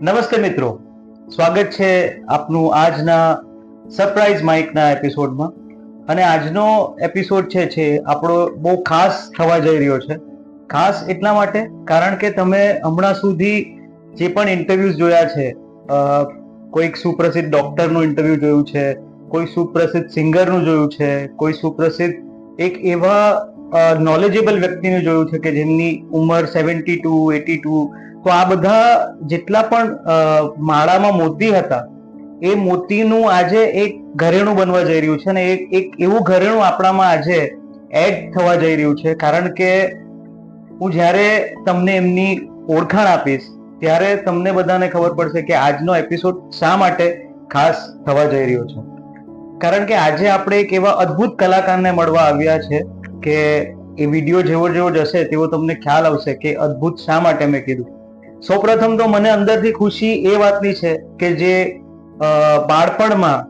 નમસ્તે મિત્રો, સ્વાગત છે આપનું આજના સરપ્રાઈઝ માઇકના એપિસોડમાં. અને આજનો એપિસોડ છે આપણો બહુ ખાસ થવા જઈ રહ્યો છે. ખાસ એટલા માટે કારણ કે તમે હમણાં સુધી જે પણ ઇન્ટરવ્યુઝ જોયા છે, કોઈક સુપ્રસિદ્ધ ડોક્ટરનું ઇન્ટરવ્યુ જોયું છે, કોઈ સુપ્રસિદ્ધ સિંગરનું જોયું છે, કોઈ સુપ્રસિદ્ધ એક એવા નોલેજેબલ વ્યક્તિનું જોયું છે કે જેમની ઉંમર 72, 82. તો આ બધા જેટલા પણ માળામાં મોતી હતા, એ મોતીનું આજે એક ઘરેણું બનવા જઈ રહ્યું છે. અને એક એવું ઘરેણું આપણામાં આજે એડ થવા જઈ રહ્યું છે. કારણ કે હું જ્યારે તમને એમની ઓળખાણ આપીશ ત્યારે તમને બધાને ખબર પડશે કે આજનો એપિસોડ શા માટે ખાસ થવા જઈ રહ્યો છે. કારણ કે આજે આપણે એક એવા અદ્ભુત કલાકારને મળવા આવ્યા છે કે એ વિડીયો જેવો જેવો જશે તેવો તમને ખ્યાલ આવશે કે અદ્ભુત શા માટે મેં કીધું. સૌપ્રથમ તો મને અંદરથી ખુશી એ વાતની છે કે જે બાળપણમાં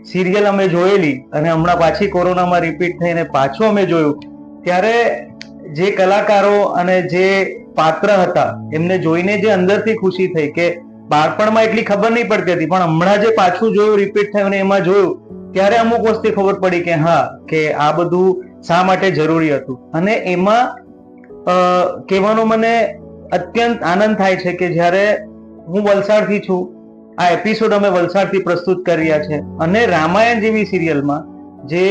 સિરિયલ અમે જોયેલી અને હમણાં પાછી કોરોનામાં રિપીટ થઈને પાછું અમે જોયું, ત્યારે જે કલાકારો અને જે પાત્ર હતા એમને જોઈને જે અંદરથી ખુશી થઈ કે બાળપણમાં એટલી ખબર નહીં પડતી હતી, પણ હમણાં જે પાછું જોયું, રિપીટ થયું અને એમાં જોયું, ત્યારે અમુક વસ્તુ ખબર પડી કે હા, કે આ બધું શા માટે જરૂરી હતું. અને એમાં કહેવાનો મને અત્યંત આનંદ થાય છે કે જ્યારે હું વલસાડથી છું, આ એપિસોડ અમે વલસાડથી પ્રસ્તુત કરી રહ્યા છે. અને રામાયણ જેવી સિરિયલમાં જે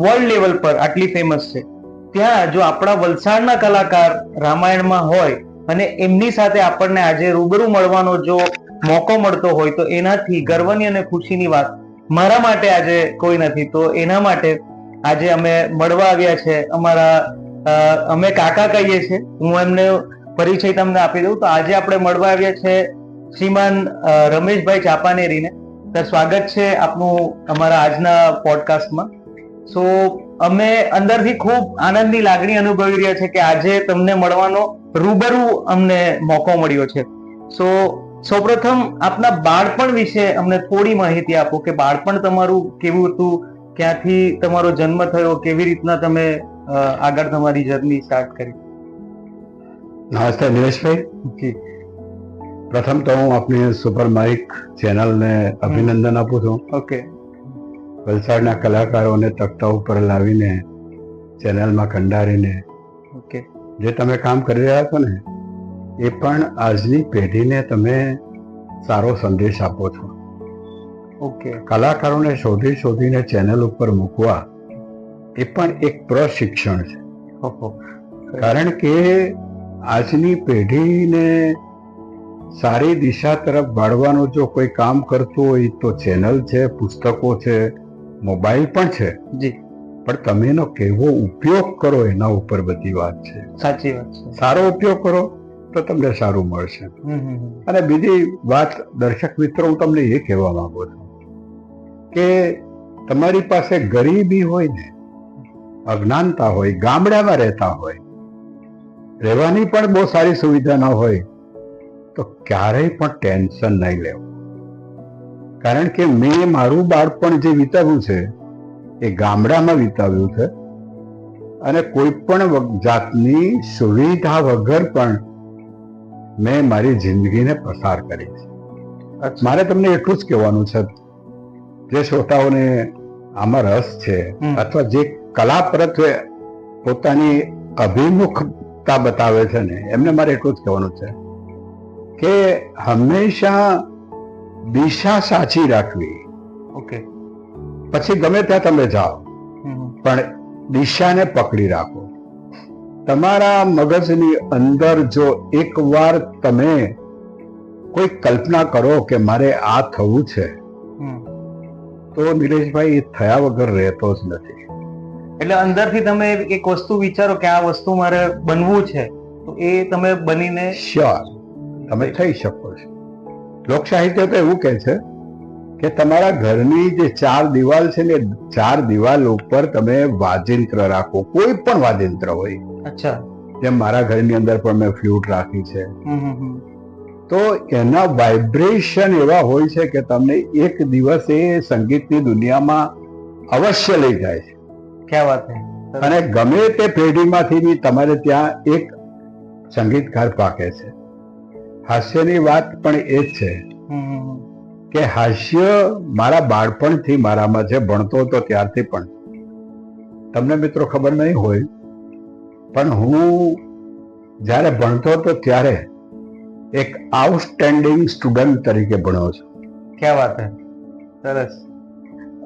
વર્લ્ડ લેવલ પર આટલી ફેમસ છે, ત્યાં જો આપણા વલસાડના કલાકાર રામાયણમાં હોય અને એમની સાથે આપણને આજે રૂબરૂ મળવાનો જો મોકો મળતો હોય, તો એનાથી ગર્વની અને ખુશીની વાત મારા માટે આજે કોઈ નથી. તો એના માટે આજે અમે મળવા આવ્યા છે. અમે કાકા કહીએ છીએ, હું એમને પરિચય તમને આપી દઉં. તો આજે આપણે મળવા આવ્યા છે શ્રીમાન રમેશભાઈ ચાપાનેરીને. તો સ્વાગત છે આપનું અમારા આજના પોડકાસ્ટમાં. સો અમે અંદરથી ખૂબ આનંદની લાગણી અનુભવી રહ્યા છે કે આજે તમને મળવાનો રૂબરૂ અમને મોકો મળ્યો છે. સો સૌપ્રથમ આપના બાળપણ વિશે અમને થોડી માહિતી આપો કે બાળપણ તમારું કેવું હતું, ક્યાંથી તમારો જન્મ થયો, કેવી રીતના તમે આગળ તમારી જર્ની સ્ટાર્ટ કરી. નમસ્તે દિનેશભાઈ. જી. પ્રથમ તો હું આપની સુપર માઇક ચેનલને અભિનંદન આપું છું. ઓકે. વલસાડના કલાકારોને તખ્તા ઉપર લાવીને ચેનલમાં કંડારીને ઓકે. જે તમે કામ કરી રહ્યા છો ને, એ પણ આજની પેઢીને તમે સારો સંદેશ આપો છો. ઓકે. કલાકારોને શોધી શોધીને ચેનલ ઉપર મૂકવા એ પણ એક પ્રશિક્ષણ છે. કારણ કે આજની પેઢીને સારી દિશા તરફ વાળવાનું જો કોઈ કામ કરતું હોય તો ચેનલ છે, પુસ્તકો છે, મોબાઈલ પણ છે. જી. પણ તમે એનો કેવો ઉપયોગ કરો એના ઉપર બધી વાત છે. સાચી વાત છે. સારો ઉપયોગ કરો તો તમને સારું મળશે. અને બીજી વાત દર્શક મિત્રો, હું તમને એ કહેવા માંગુ છું કે તમારી પાસે ગરીબી હોય ને, અજ્ઞાનતા હોય, ગામડામાં રહેતા હોય, રહેવાની પણ બહુ સારી સુવિધા ન હોય, તો ક્યારેય પણ ટેન્શન નહીં લેવું. કારણ કે મેં મારું બાળપણ જે વિતાવ્યું છે એ ગામડામાં વિતાવ્યું છે. અને કોઈ પણ જાતની સુવિધા વગર પણ મેં મારી જિંદગીને પસાર કરી છે. મારે તમને એટલું જ કહેવાનું છે, જે શ્રોતાઓને આમાં રસ છે અથવા જે કલા પ્રત્યે પોતાની અભિમુખતા બતાવે છે ને, એમને મારે એટલું જ કહેવાનું છે કે હંમેશા દિશા સાચી રાખવી. ઓકે. પછી ગમે ત્યાં તમે જાઓ, પણ દિશાને પકડી રાખો. તમારા મગજની અંદર જો એકવાર તમે કોઈ કલ્પના કરો કે મારે આ થવું છે, તો નિલેશભાઈ એ થયા વગર રહેતો જ નથી. એટલે અંદરથી તમે એક વસ્તુ વિચારો કે આ વસ્તુ મારે બનવું છે, તો એ તમે બનીને શ્યોર તમે થઈ શકો છો. લોક સાહિત્ય તો એવું કહે છે કે તમારા ઘરની જે 4 દિવાલ છે ને, 4 દિવાલ ઉપર તમે વાજિંત્ર રાખો, કોઈ પણ વાજિંત્ર હોય. અચ્છા. જેમ મારા ઘરની અંદર પણ મેં ફ્લૂટ રાખી છે. તો એના વાઇબ્રેશન એવા હોય છે કે તમને એક દિવસ એ સંગીતની દુનિયામાં અવશ્ય લઈ જાય છે. ક્યાં વાત છે. અને ગમે તે પેઢીમાંથી તમારે ત્યાં એક સંગીતકાર પાકે છે. હાસ્યની વાત પણ એ જ છે કે હાસ્ય મારા બાળપણથી મારામાં છે, ભણતો હતો ત્યારથી પણ. તમને મિત્રો ખબર નહીં હોય, પણ હું જ્યારે ભણતો હતો ત્યારે એક આઉટસ્ટેન્ડિંગ સ્ટુડન્ટ તરીકે ભણ્યો છું. ક્યાં વાત હે, સરસ.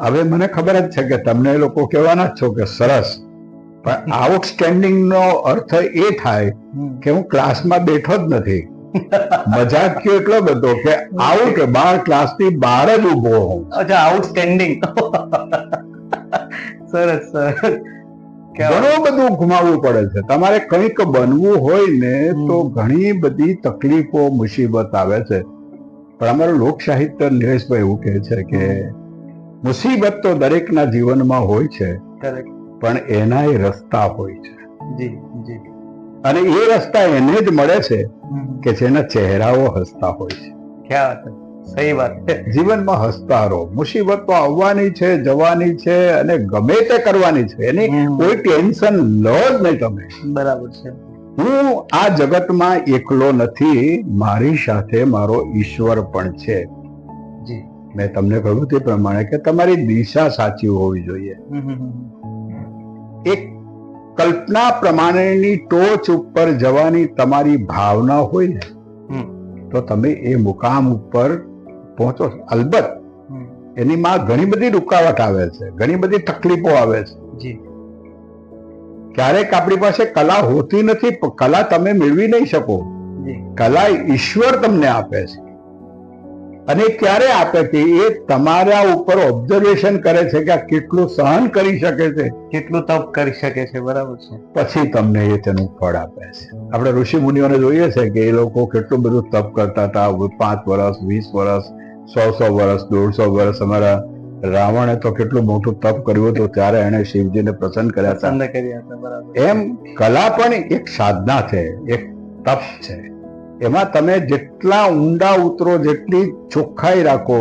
હવે મને ખબર જ છે કે તમને એ લોકો કહેવાના જ છો કે સરસ, પણ આઉટસ્ટેન્ડિંગ નો અર્થ એ થાય કે હું ક્લાસમાં બેઠો જ નથી. મજાક કયો એટલો બધો કે આઉટ, બહાર, ક્લાસની બહાર જ ઉભો હોઉં. અચ્છા, આઉટસ્ટેન્ડિંગ. સરસ સરસ. ઘણું બધું ગુમાવવું પડે છે. તમારે કંઈક બનવું હોય ને તો ઘણી બધી તકલીફો, મુસીબત આવે છે. પણ અમારું લોક સાહિત્ય નિલેશભાઈ એવું કહે છે કે મુસીબત તો દરેકના જીવનમાં હોય છે, પણ એના એ રસ્તા હોય છે. જી જી. અને એ રસ્તા એને જ મળે છે કે જેના ચહેરાઓ હસતા હોય છે. ક્યાં વાત, સહી વાત છે. જીવનમાં હસતા રહો. મુસીબતો આવવાની છે, જવાની છે, અને ગમે તે કરવાની છે. એની કોઈ ટેન્શન લો જ નહીં તમે. બરાબર છે. હું આ જગતમાં એકલો નથી, મારી સાથે મારો ઈશ્વર પણ છે. જી. મેં તમને કહ્યું તે પ્રમાણે કે તમારી દિશા સાચી હોવી જોઈએ. એક કલ્પના પ્રમાણેની ટોચ ઉપર જવાની તમારી ભાવના હોય ને તો તમે એ મુકામ ઉપર પહોંચો. અલબત્ત એની માં ઘણી બધી રૂકાવટ આવે છે, ઘણી બધી તકલીફો આવે છે. ક્યારેક આપણી પાસે કલા હોતી નથી, કલા તમે મેળવી નહીં શકો. કલા ઈશ્વર તમને આપે છે. અને ક્યારે આપે છે? એ તમારા ઉપર ઓબ્ઝર્વેશન કરે છે કે આ કેટલું સહન કરી શકે છે, કેટલું તપ કરી શકે છે. બરાબર છે. પછી તમને એ તેનું ફળ આપે છે. આપણે ઋષિ મુનિઓને જોઈએ છે કે એ લોકો કેટલું બધું તપ કરતા હતા. 5 વર્ષ, 20 વર્ષ, 100 વર્ષ, 150 વર્ષ. અમારા રાવણે તો કેટલું મોટું તપ કર્યું હતું, ત્યારે એને શિવજીને પ્રસન્ન કર્યા હતા. એમ કલા પણ એક સાધના છે, એક તપ છે. એમાં તમે જેટલા ઊંડા ઉતરો, જેટલી ચોખ્ખાઈ રાખો,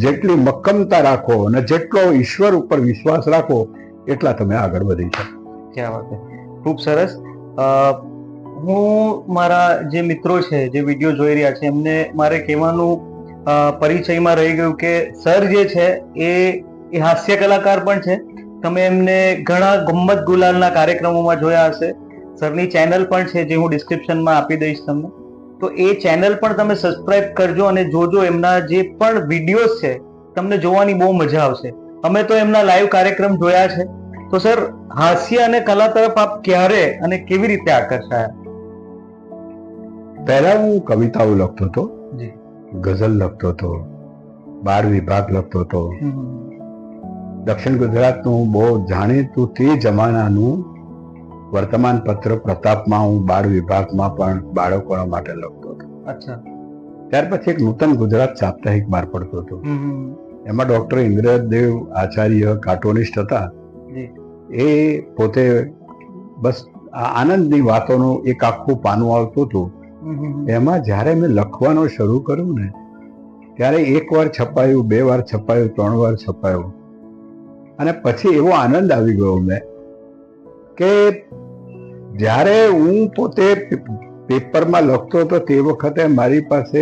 જેટલી મક્કમતા રાખો અને જેટલો ઈશ્વર ઉપર વિશ્વાસ રાખો, એટલા તમે આગળ વધી શકો. ક્યાં વાત છે, ખૂબ સરસ. હું મારા જે મિત્રો છે, જે વિડીયો જોઈ રહ્યા છે, એમને મારે કહેવાનું પરિચયમાં રહી ગયું કે સર જે છે એ હાસ્ય કલાકાર પણ છે. તમે એમને ઘણા ગમ્મત ગુલાલના કાર્યક્રમોમાં જોયા હશે. સરની ચેનલ પણ છે, જે હું ડિસ્ક્રિપ્શનમાં આપી દઈશ તમને. તો એ ચેનલ પણ તમે સબસ્ક્રાઇબ કરજો અને જોજો. એમના જે પણ વિડીયોઝ છે તમને જોવાની બહુ મજા આવશે. અમે તો એમના લાઈવ કાર્યક્રમ જોયા છે. તો સર, હાસ્ય અને કલા તરફ આપ ક્યારે અને કેવી રીતે આકર્ષાયા? પહેલા હું કવિતાઓ લખતો હતો, ગઝલ લખતો હતો, બાળ વિભાગ લખતો હતો. દક્ષિણ ગુજરાતનું બહુ જાણીતું તે જમાનાનું વર્તમાન પત્ર પ્રતાપમાં હું બાળ વિભાગમાં પણ બાળકો માટે લખતો હતો. અચ્છા. ત્યાર પછી એક નૂતન ગુજરાત સાપ્તાહિક બહાર પડતો હતો. એમાં ડોક્ટર ઇન્દ્રદેવ આચાર્ય કાર્ટુનિસ્ટ હતા. એ પોતે બસ આનંદની વાતોનું એક આખું પાનું આવતું હતું. એમાં જ્યારે મેં લખવાનું શરૂ કર્યું ને, ત્યારે 1 વાર છપાયું, 2 વાર છપાયું, 3 વાર છપાયું. અને પછી એવો આનંદ આવી ગયો મેં કે જ્યારે હું પોતે પેપરમાં લખતો હતો તે વખતે મારી પાસે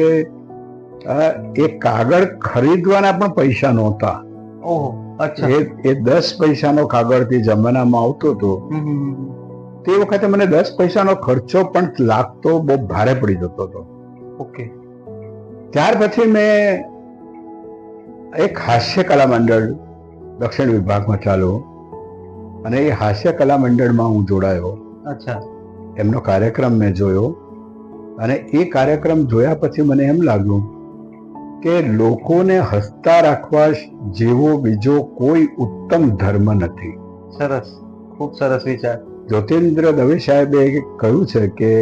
એક કાગળ ખરીદવાના પણ પૈસા નહોતા. એ 10 પૈસાનો કાગળથી જમાનામાં આવતો હતો. તે વખતે મને 10 પૈસાનો ખર્ચો પણ લાગતો, બહુ ભારે પડી જતો હતો. ત્યાર પછી મેં એક હાસ્ય કલા મંડળ દક્ષિણ વિભાગમાં ચાલુ, અને એ હાસ્ય કલા મંડળમાં હું જોડાયો. એમનો કાર્યક્રમ મેં જોયો, અને એ કાર્યક્રમ જોયા પછી મને એમ લાગ્યું કે લોકોને હસતા રાખવા જેવો બીજો કોઈ ઉત્તમ ધર્મ નથી. સરસ, ખૂબ સરસ વિચાર. જ્યોતિન્દ્ર દવે સાહેબે કહ્યું છે કે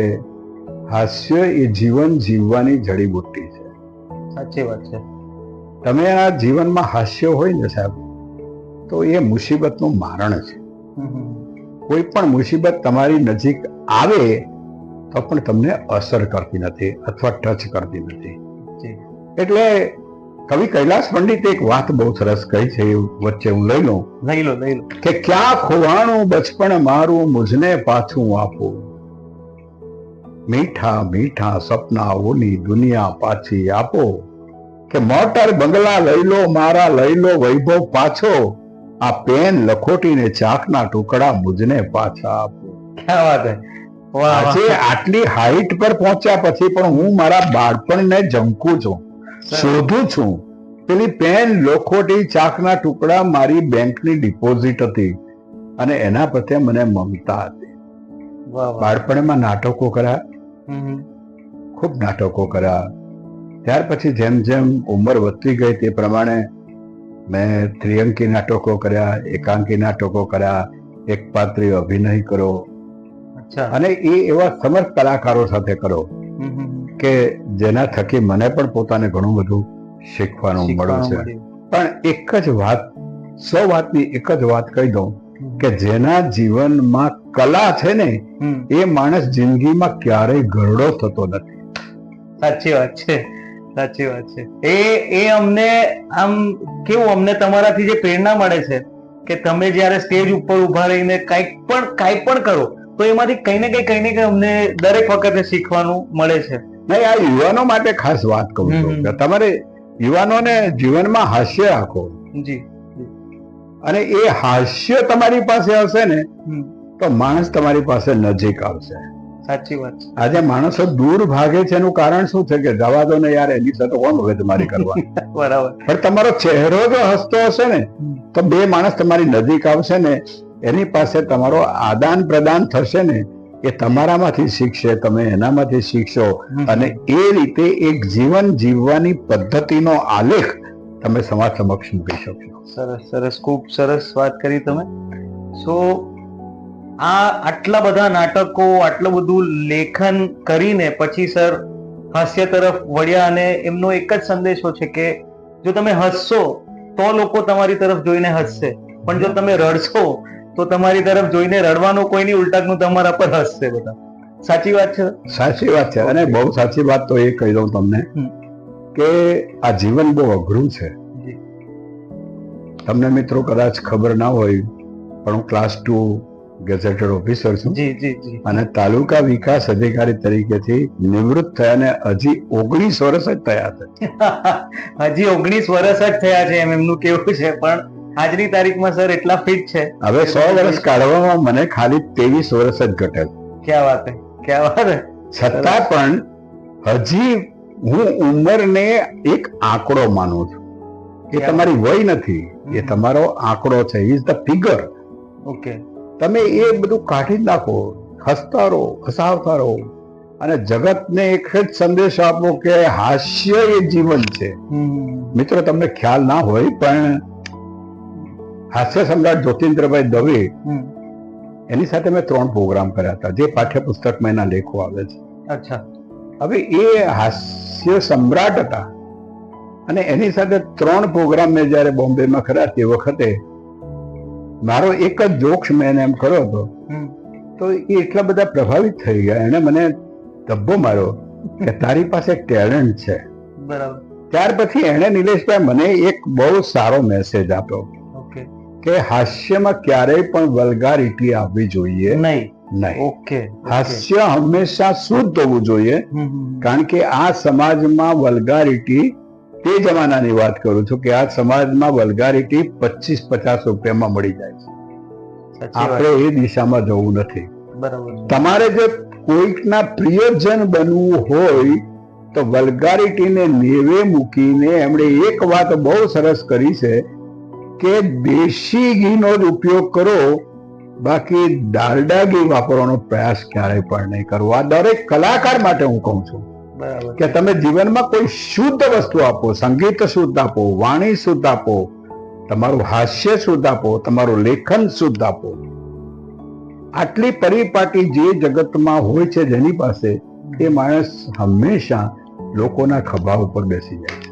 હાસ્ય એ જીવન જીવવાની જડીબુટ્ટી છે. સાચી વાત છે. તમે આ જીવનમાં હાસ્ય હોય ને સાહેબ, તો એ મુસીબતનું મારણ છે. કોઈ પણ મુસીબત તમારી નજીક આવે તો પણ તમને અસર કરતી નથી અથવા ટચ કરતી નથી. એટલે કવિ કૈલાસ પંડિતે એક વાત બહુ સરસ કહી છે, વચ્ચે હું લઈ લો કે ક્યાં ખોવાણું બચપણ મારું, મુજને પાછું આપો. મીઠા મીઠા સપનાઓની દુનિયા પાછી આપો, કે મોટર બંગલા લઈ લો મારા, લઈ લો વૈભવ પાછો, આ પેન લખોટીને ચાકના ટુકડા મુજને પાછા આપો. ક્યાં વાત હે. વાહ, આજે વાહ. આટલી હાઈટ પર પહોંચ્યા પછી પણ હું મારા બાળપણને ઝંખું છું, શોધું છું. પેલી પેન લખોટી ચાકના ટુકડા મારી બેંકની ડિપોઝિટ હતી અને એના પ્રત્યે મને મમતા હતી. વાહ, વાહ. બાળપણમાં નાટકો કર્યા, હમ, હમ. ખૂબ નાટકો કર્યા. ત્યાર પછી જેમ જેમ ઉંમર વધતી ગઈ તે પ્રમાણે મેં ત્રિઅંકી નાટકો કર્યા, એકાંકી નાટકો કર્યા, એક પાત્રી અભિનય કરો, અચ્છા. અને એ એવા સમર્થ કલાકારો સાથે કરો હમ, હમ. કે જેના થકી મને પણ પોતાને ઘણું બધું શીખવાનું મળ્યું શીખવાનું છે. મળ્યું. પણ એક જ વાત, 100 વાતની એક જ વાત કહી દઉં હમ. કે જેના જીવનમાં કલા છે ને હમ. એ માણસ જિંદગીમાં ક્યારેય ઘરડો થતો નથી. સાચી વાત છે, સાચી વાત છે. એ અમને આમ કેવું, અમને તમારાથી જે પ્રેરણા મળે છે કે તમે જ્યારે સ્ટેજ ઉપર ઉભા રહીને કાંઈ પણ કરો તો એમાંથી કંઈ ને કંઈ અમને દરેક વખતે શીખવાનું મળે છે. નહીં, આ યુવાનો માટે ખાસ વાત કહું છું કે તમારે યુવાનોને જીવનમાં હાસ્ય રાખો, જી. અને એ હાસ્ય તમારી પાસે હશે ને હમ. તો માણસ તમારી પાસે નજીક આવશે. સાચી વાત છે. આજે માણસો દૂર ભાગે છે એનું કારણ શું છે કે જવા દો ને યાર, એની સાથે કોણ વેદમારી કરવાની. બરાબર. પણ તમારો ચહેરો જો હસતો હશે ને તો બે માણસ તમારી નજીક આવશે ને, એની પાસે તમારો આદાન પ્રદાન થશે ને, એ તમારામાંથી શીખશે, તમે એનામાંથી શીખશો, અને એ રીતે એક જીવન જીવવાની પદ્ધતિનો આલેખ તમે સમાજ સમક્ષ મૂકી શકશો. સરસ, સરસ, ખૂબ સરસ વાત કરી તમે. સો આટલા બધા નાટકો, આટલું બધું લેખન કરીને પછી સર હાસ્ય તરફ વળ્યા, અને એમનો એક જ સંદેશો છે કે જો તમે હસશો તો લોકો તમારી તરફ જોઈને હસશે, પણ જો તમે રડશો તો તમારી તરફ જોઈને રડવાનું કોઈ નહીં, ઉલટાનું તમારા પર હસશે બધા. સાચી વાત છે. સાચી વાત છે. અને બહુ સાચી વાત તો એ કહી દઉં તમને કે આ જીવન બહુ અઘરું છે. તમને મિત્રો કદાચ ખબર ના હોય પણ હું ક્લાસ 2 ગેઝેટેડ ઓફિસર છું, અને તાલુકા વિકાસ અધિકારી તરીકેથી નિવૃત્ત થયાને હજી 19 વર્ષ જ થયા છે. હજી 19 વર્ષ જ થયા છે એમ એમનું કેવું છે, પણ આજની તારીખમાં સર એટલા ફિટ છે. હવે 100 વર્ષ કાઢવામાં મને ખાલી 23 વર્ષ જ ઘટે. ક્યાં વાત હે, ક્યાં વાત હે. છતાં પણ હજી હું ઉંમરને એક આંકડો માનું છું. એ તમારી વય નથી, એ તમારો આંકડો છે. Is the figure. ઓકે. તમે એ બધું કાઢી નાખો, હસતા રહો, હસાવતા રહો, અને જગતને એક જ સંદેશ આપો કે હાસ્ય એ જીવન છે. મિત્રો તમને ખ્યાલ ના હોય પણ હાસ્ય સમ્રાટ જ્યોતિન્દ્રભાઈ દવે, એની સાથે મેં 3 પ્રોગ્રામ કર્યા હતા, જે પાઠ્યપુસ્તકમાં એના લેખો આવે છે. અચ્છા. હવે એ હાસ્ય સમ્રાટ હતા, અને એની સાથે 3 પ્રોગ્રામ મેં જયારે બોમ્બેમાં કર્યા તે વખતે મારો એક જ જોક્સ મેં એને એમ કર્યો હતો, તો એ એટલા બધા પ્રભાવિત થઈ ગયા, એને મને ધબ્બો માર્યો કે તારી પાસે ટેલેન્ટ છે. બરાબર. ત્યાર પછી એને નિલેશભાઈ મને એક બહુ સારો મેસેજ આપ્યો કે હાસ્યમાં ક્યારેય પણ વલ્ગારિટી આવવી જોઈએ નહીં. ઓકે. હાસ્ય હંમેશા શુદ્ધ હોવું જોઈએ, કારણ કે આ સમાજમાં વલ્ગારિટી, તે જમાનાની વાત કરું છું કે આ સમાજમાં વલ્ગારિટી 25-50 રૂપિયામાં મળી જાય છે. આપણે એ દિશામાં જવું નથી. તમારે જો કોઈકના પ્રિયજન બનવું હોય તો વલ્ગારિટીને નેવે મૂકીને એમણે એક વાત બહુ સરસ કરી છે કે દેશી ઘીનો જ ઉપયોગ કરો, બાકી ડાલડા ઘી વાપરવાનો પ્રયાસ ક્યારેય પણ નહીં કરવો. આ દરેક કલાકાર માટે હું કહું છું કે તમે જીવનમાં કોઈ શુદ્ધ વસ્તુ આપો, સંગીત શુદ્ધ આપો, વાણી શુદ્ધ આપો, તમારું હાસ્ય શુદ્ધ આપો, તમારું લેખન શુદ્ધ આપો. આટલી પરિપાટી જે જગતમાં હોય છે જેની પાસે, એ માણસ હંમેશા લોકોના ખભા ઉપર બેસી જાય છે.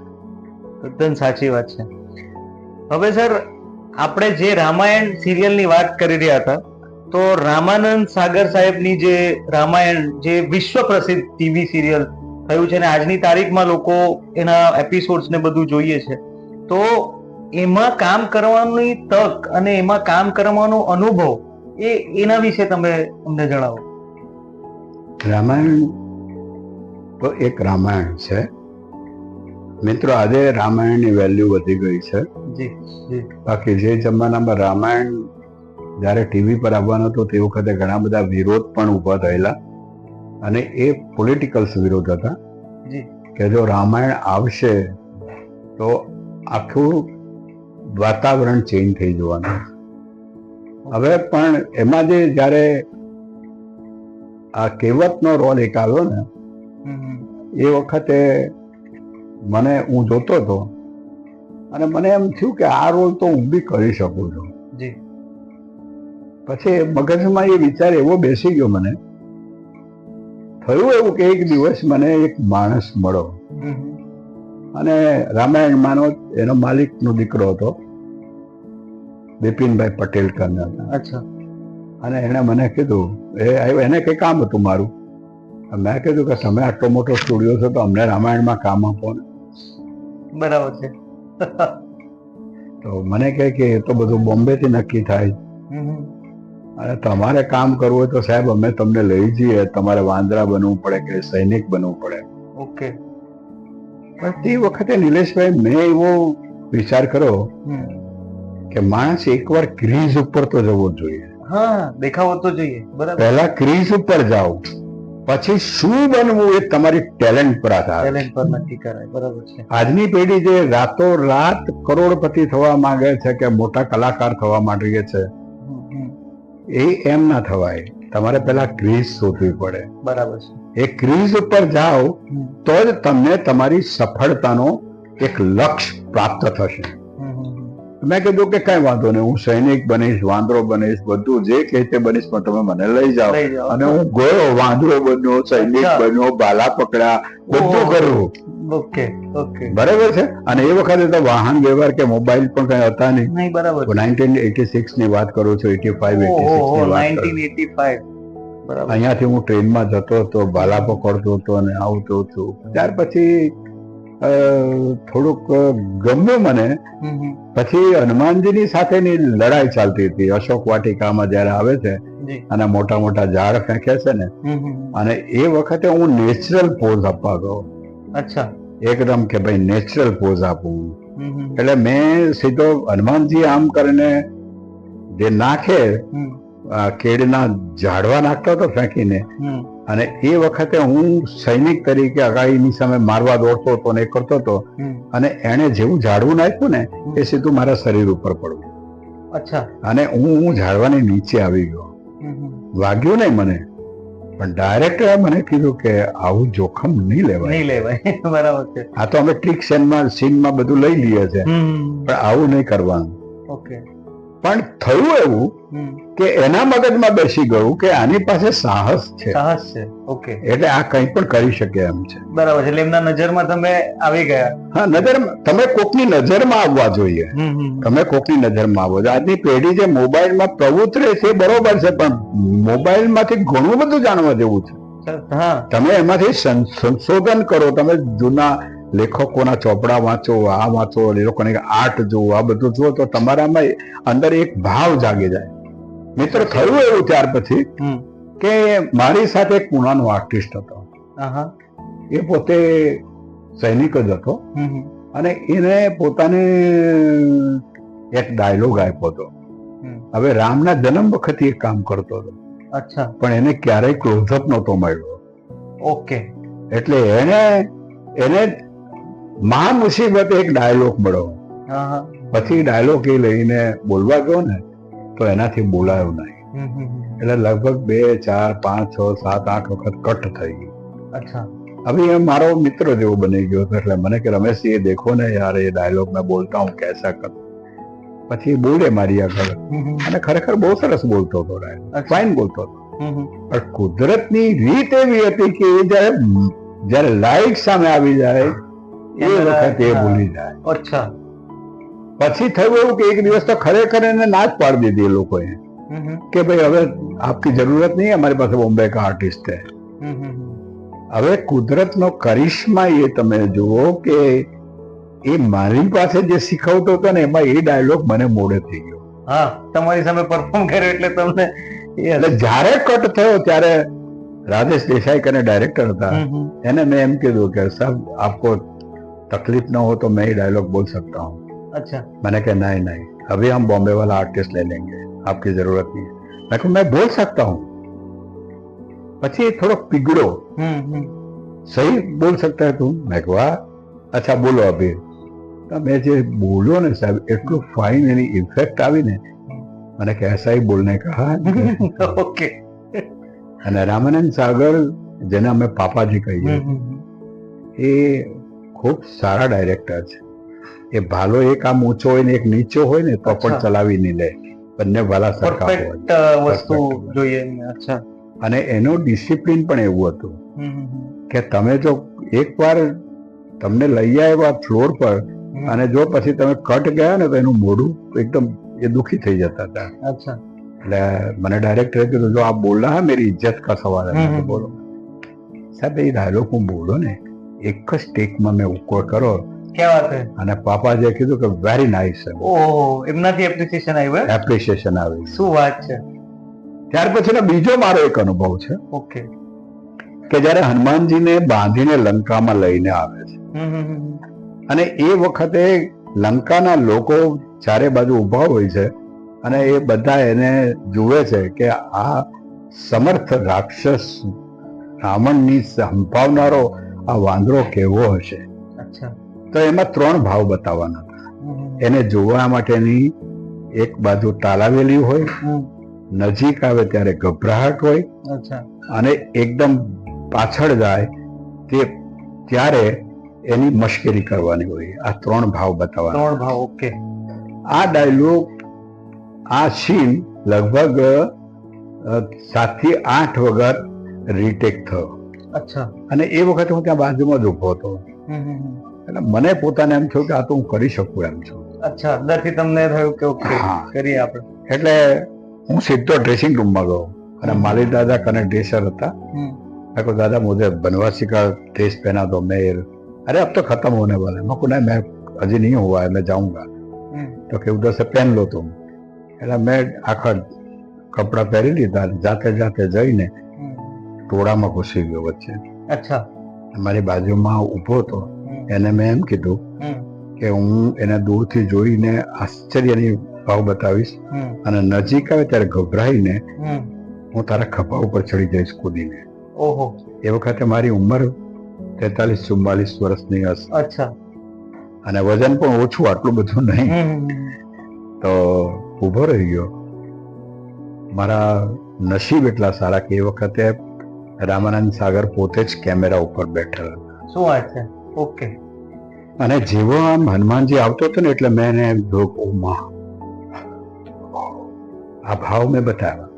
એકદમ સાચી વાત છે. હવે સર, આપણે જે રામાયણ સિરિયલની વાત કરી રહ્યા હતા, તો રામાનંદ સાગર સાહેબની જે રામાયણ, જે વિશ્વ પ્રસિદ્ધ ટીવી સિરિયલ થયું છે, ને આજની તારીખમાં લોકો એના એપિસોડ્સ ને બધું જોઈએ છે, તો એમાં કામ કરવાની તક અને એમાં કામ કરવાનો અનુભવ, એના વિશે તમે અમને જણાવો. રામાયણ તો એક રામાયણ છે. મિત્રો, આજે રામાયણની વેલ્યુ વધી ગઈ છે. જી જી. બાકી જે જમાનામાં રામાયણ જ્યારે ટીવી પર આવવાનો હતો તે વખતે ઘણા બધા વિરોધ પણ ઊભા થયેલા, અને એ પોલિટિકલ્સ વિરોધ હતા જી. કે જો રામાયણ આવશે તો આખું વાતાવરણ ચેન્જ થઈ જવાનું. હવે પણ એમાં જે જ્યારે આ કહેવતનો રોલ એક આવ્યો ને, એ વખતે હું જોતો હતો અને મને એમ થયું કે આ રોલ તો હું બી કરી શકું છું. જી. પછી મગજમાં એ વિચાર એવો બેસી ગયો, મને થયું એવું કે એક દિવસ મને એક માણસ મળ્યો, અને રામાયણ માનો એનો માલિકનો દીકરો હતો, બિપિનભાઈ પટેલ કરીને હતા. અચ્છા. અને એણે મને કીધું, એને કઈ કામ હતું મારું. મેં કીધું કે તમે આટલો મોટો સ્ટુડિયો છો તો અમને રામાયણમાં કામ આપો ને. બરાબર છે. તો મને કહે કે એ તો બધું બોમ્બેથી નક્કી થાય, અને તમારે કામ કરવું હોય તો સાહેબ અમે તમને લઈ જઈએ, તમારે વાંદરા બનવું પડે કે સૈનિક બનવું પડે. ઓકે. પણ તે વખતે નિલેશભાઈ મેં એવો વિચાર કર્યો કે માણસ એકવાર ક્રીઝ ઉપર તો જવો જોઈએ. હા, દેખાવો તો જોઈએ. બરાબર. પહેલા ક્રીઝ ઉપર જાઓ, પછી શું બનવું એ તમારી ટેલેન્ટ પર આધાર. ટેલેન્ટ પર નક્કી કરાય. બરાબર છે. આજની પેઢી જે રાતો રાત કરોડપતિ થવા માંગે છે કે મોટા કલાકાર થવા માંગે છે, એ એમ ના થવાય. તમારે પહેલા ક્રીઝ શોધવી પડે. બરાબર છે. એ ક્રીઝ ઉપર જાઓ તો જ તમને તમારી સફળતાનો એક લક્ષ્ય પ્રાપ્ત થશે. મેં કીધું કે કઈ વાંધો નહીં, હું સૈનિક બનીશ, વાંદરો બનીશ, બધું જે કહે તે બનીશ, પણ તમે મને લઈ જાઓ. અને હું ગયો, વાંદરો બન્યો, સૈનિક બન્યો, બાલા પકડ્યા, બધું કર્યું. Okay okay. બરાબર છે. અને એ વખતે તો વાહન વ્યવહાર કે મોબાઈલ પણ કઈ હતા નહીં. બરાબર. 1986 ની વાત કરું છું, 85 86 ની વાત કરું. 1985. બરાબર. અહીંયાથી હું ટ્રેનમાં જતો હતો, બાલા પકડતો હતો અને આવતો હતો. ત્યાર પછી થોડુંક ગમ્યું મને. પછી હનુમાનજીની સાથેની લડાઈ ચાલતી હતી. અશોક વાટિકામાં જયારે આવે છે અને મોટા મોટા ઝાડ ફેંકે છે ને, અને એ વખતે હું નેચરલ પોઝ આપવા ગયો. અચ્છા. એકદમ કે ભાઈ નેચરલ પોઝ આપું. એટલે મેં સીધો હનુમાનજી આમ કરીને જે નાખે, કેળના ઝાડવા નાખતો હતો ફેંકીને, અને એ વખતે હું સૈનિક તરીકે અગાડીની સામે મારવા દોડતો હતો ને એ કરતો હતો, અને એને જેવું ઝાડવું નાખ્યું ને એ સીધું મારા શરીર ઉપર પડ્યું. અચ્છા. અને હું ઝાડવાની નીચે આવી ગયો. વાગ્યું નહીં મને, પણ ડાયરેક્ટરે મને કીધું કે આવું જોખમ નહીં લેવાય. બરાબર છે. આ તો અમે ટ્રીક સીનમાં બધું લઈ લઈએ છે, પણ આવું નહીં કરવાનું. ઓકે. પણ થયું એવું કે એના મગજમાં બેસી ગયું કે આની પાસે સાહસ છે. સાહસ છે. ઓકે. એટલે આ કંઈ પણ કરી શકે એમ છે. બરાબર છે. એટલે એમના નજરમાં તમે આવી ગયા. હા, તમે કોકની નજરમાં આવવા જોઈએ. તમે કોકની નજરમાં આવો. આજની પેઢી જે મોબાઈલમાં પ્રવૃત્ત રહે છે બરોબર છે, પણ મોબાઈલમાંથી ઘણું બધું જાણવા જેવું છે. તમે એમાંથી સંશોધન કરો, તમે જૂના લેખકોના ચોપડા વાંચો, આ વાંચો, એ લોકોની આર્ટ જુઓ, આ બધું જુઓ તો તમારામાં અંદર એક ભાવ જાગી જાય. મિત્ર, થયું એવું ત્યાર પછી કે મારી સાથે એક પુનાનો આર્ટિસ્ટ હતો. એ પોતે સૈનિક જ હતો, અને એને પોતાને એક ડાયલોગ આપ્યો હતો. હવે રામના જન્મ વખતે એક કામ કરતો હતો. અચ્છા. પણ એને ક્યારેય ક્લોઝઅપ નહોતો મળ્યો. ઓકે. એટલે એને મહા મુસીબતે એક ડાયલોગ મળ્યો. પછી ડાયલોગ એ લઈને બોલવા ગયો ને તો એનાથી બોલાયો નહીં. એટલે લગભગ 2 4 5 6 7 8 વખત કટ થઈ ગઈ. અચ્છા. હવે એ મારો મિત્ર જેવો બની ગયો હતો. એટલે મને કે રમેશજી, એ દેખો ને યાર, એ ડાયલોગ મેં બોલતા હું કેસા કર. પછી બોલે મારી આગળ, અને ખરેખર બહુ સરસ બોલતો હતો, ફાઇન બોલતો હતો. પણ કુદરતની રીત એવી હતી કે એ જયારે લાઈટ સામે આવી જાય એ વખતે એ ભૂલી જાય. અચ્છા. પછી થયું એવું કે એક દિવસ તો ખરેખર એને ના જ પાડી દીધી એ લોકોએ કે ભાઈ હવે આપકી જરૂરત નહીં, हमारे पास बॉम्बे का आर्टिस्ट है. હવે કુદરતનો કરિશ્મા એ તમે જુઓ કે એ મારી પાસે જે શીખવતો હતો ને એમાં એ ડાયલોગ મને મોડે થઈ ગયો. હા, તમારી સામે પરફોર્મ કર્યો એટલે તમને. એટલે જ્યારે કટ થયો ત્યારે राजेश देसाई करने डायरेक्टर था, એને મેં એમ કીધું કે સાहब आपको तकलीफ ना हो तो मैं ही डायलॉग बोल सकता हूँ. अच्छा. मैंने कहा नहीं नहीं, अभी हम बॉम्बे वाला आर्टिस्ट ले लेंगे, आपकी जरूरत नहीं. मैं कहा मैं बोल सकता हूँ. પછી થોડો પીગળો, સહી બોલ सकता है तुम? मैं कहा अच्छा बोलो अभी. મેં જે બોલ્યો ને સાહેબ, એટલું ફાઇન એની ઇફેક્ટ આવી ને, મને કે ऐसा ही बोलने का. ઓકે. અને રામાનંદ સાગર, જેને અમે પાપાજી કહીએ, એ ખૂબ સારા ડાયરેક્ટર છે. એ ભાલો એક આમ ઊંચો હોય ને એક નીચો હોય ને તો પણ ચલાવી નહીં લે, બંને ભાલા સરખા હોય. પરફેક્ટ વસ્તુ જોઈએ. અચ્છા. અને એનું ડિસિપ્લિન પણ એવું હતું કે તમે જો એકવાર તમને લઈ આવ્યા ફ્લોર પર અને જો પછી તમે કટ ગયા ને તો એનું મોઢું એકદમ એ દુખી થઈ જતા હતા. અચ્છા. એટલે મને ડાયરેક્ટરે કીધું જો આપ બોલ રહા મેરી ઇજ્જત કા સવાલ है. બોલો સાહેબ, એ ડાયલોગ હું બોલો ને એક જ ટેકમાં મેં ઉકોર કરો. क्या बात है. અને પાપાજીએ કીધું કે વેરી નાઇસ. ઓહો, એમનાથી એપ્રિસિએશન આવ્યું. એપ્રિસિએશન આવી. શું વાત છે. ત્યાર પછીનો બીજો મારો એક અનુભવ છે. ઓકે. કે જ્યારે હનુમાનજીને બાંધીને લંકામાં લઈને આવે છે અને એ વખતે લંકાના લોકો ચારે બાજુ ઉભા હોય છે અને એ બધા એને જુએ છે કે આ સમર્થ રાક્ષસ રાવણની સંભાવનારો આ વાંદરો કેવો હશે. અચ્છા. તો એમાં 3 ભાવ બતાવવાના હતા. એને જોવા માટેની એક બાજુ તાલાવેલી હોય, નજીક આવે ત્યારે ગભરાહટ હોય, અને એકદમ પાછળ જાય ત્યારે એની મશ્કરી કરવાની હોય. આ 3 ભાવ બતાવવાના. 3 ભાવ. ઓકે. આ ડાયલોગ, આ સીન લગભગ 7 થી 8 વખત રીટેક થયો. અચ્છા. અને એ વખતે હું ત્યાં બાજુમાં જ ઉભો હતો. એટલે મને પોતાને એમ થયું કે આ તો હું કરી શકું એમ છું. અચ્છા. અંદરથી તમને થયું કે ઓકે કરીએ આપણે. એટલે હું સીધો ડ્રેસિંગ રૂમમાં ગયો અને માલી દાદા કને ડ્રેસર હતા. मैं को दादा मुझे बनवासी का ड्रेस पहना दो. मैं अरे अब तो खत्म होने वाला है. मैं को नहीं, मैं अभी नहीं हुआ है, मैं जाऊंगा. तो कि उधर से पहन लो तुम. એટલે મેં આખા કપડા પહેરી લીધા. જાતે જાતે જઈને ટોળામાં ઘૂસી ગયો વચ્ચે. અચ્છા. મારી બાજુમાં ઊભો હતો. એને મેં એમ કીધું કે હું એને દૂરથી જોઈને આશ્ચર્યની ભાવ બતાવીશ અને નજીક આવે ત્યારે ગભરાઈને હું તારા ખભા ઉપર ચડી જઈશ કૂદીને. ઓહો. એ વખતે મારી ઉંમર 43-44 વર્ષની હશે. અચ્છા. અને વજન પણ ઓછું, આટલું બધું નહીં. તો ઊભો રહી ગયો. મારા નસીબ એટલા સારા કે એ વખતે રામાનંદ સાગર પોતે જ કેમેરા ઉપર બેઠેલા. શું વાત છે. ઓકે. અને જેવો આમ હનુમાનજી આવતો હતો ને એટલે મેં એને આ ભાવ મેં બતાવ્યા.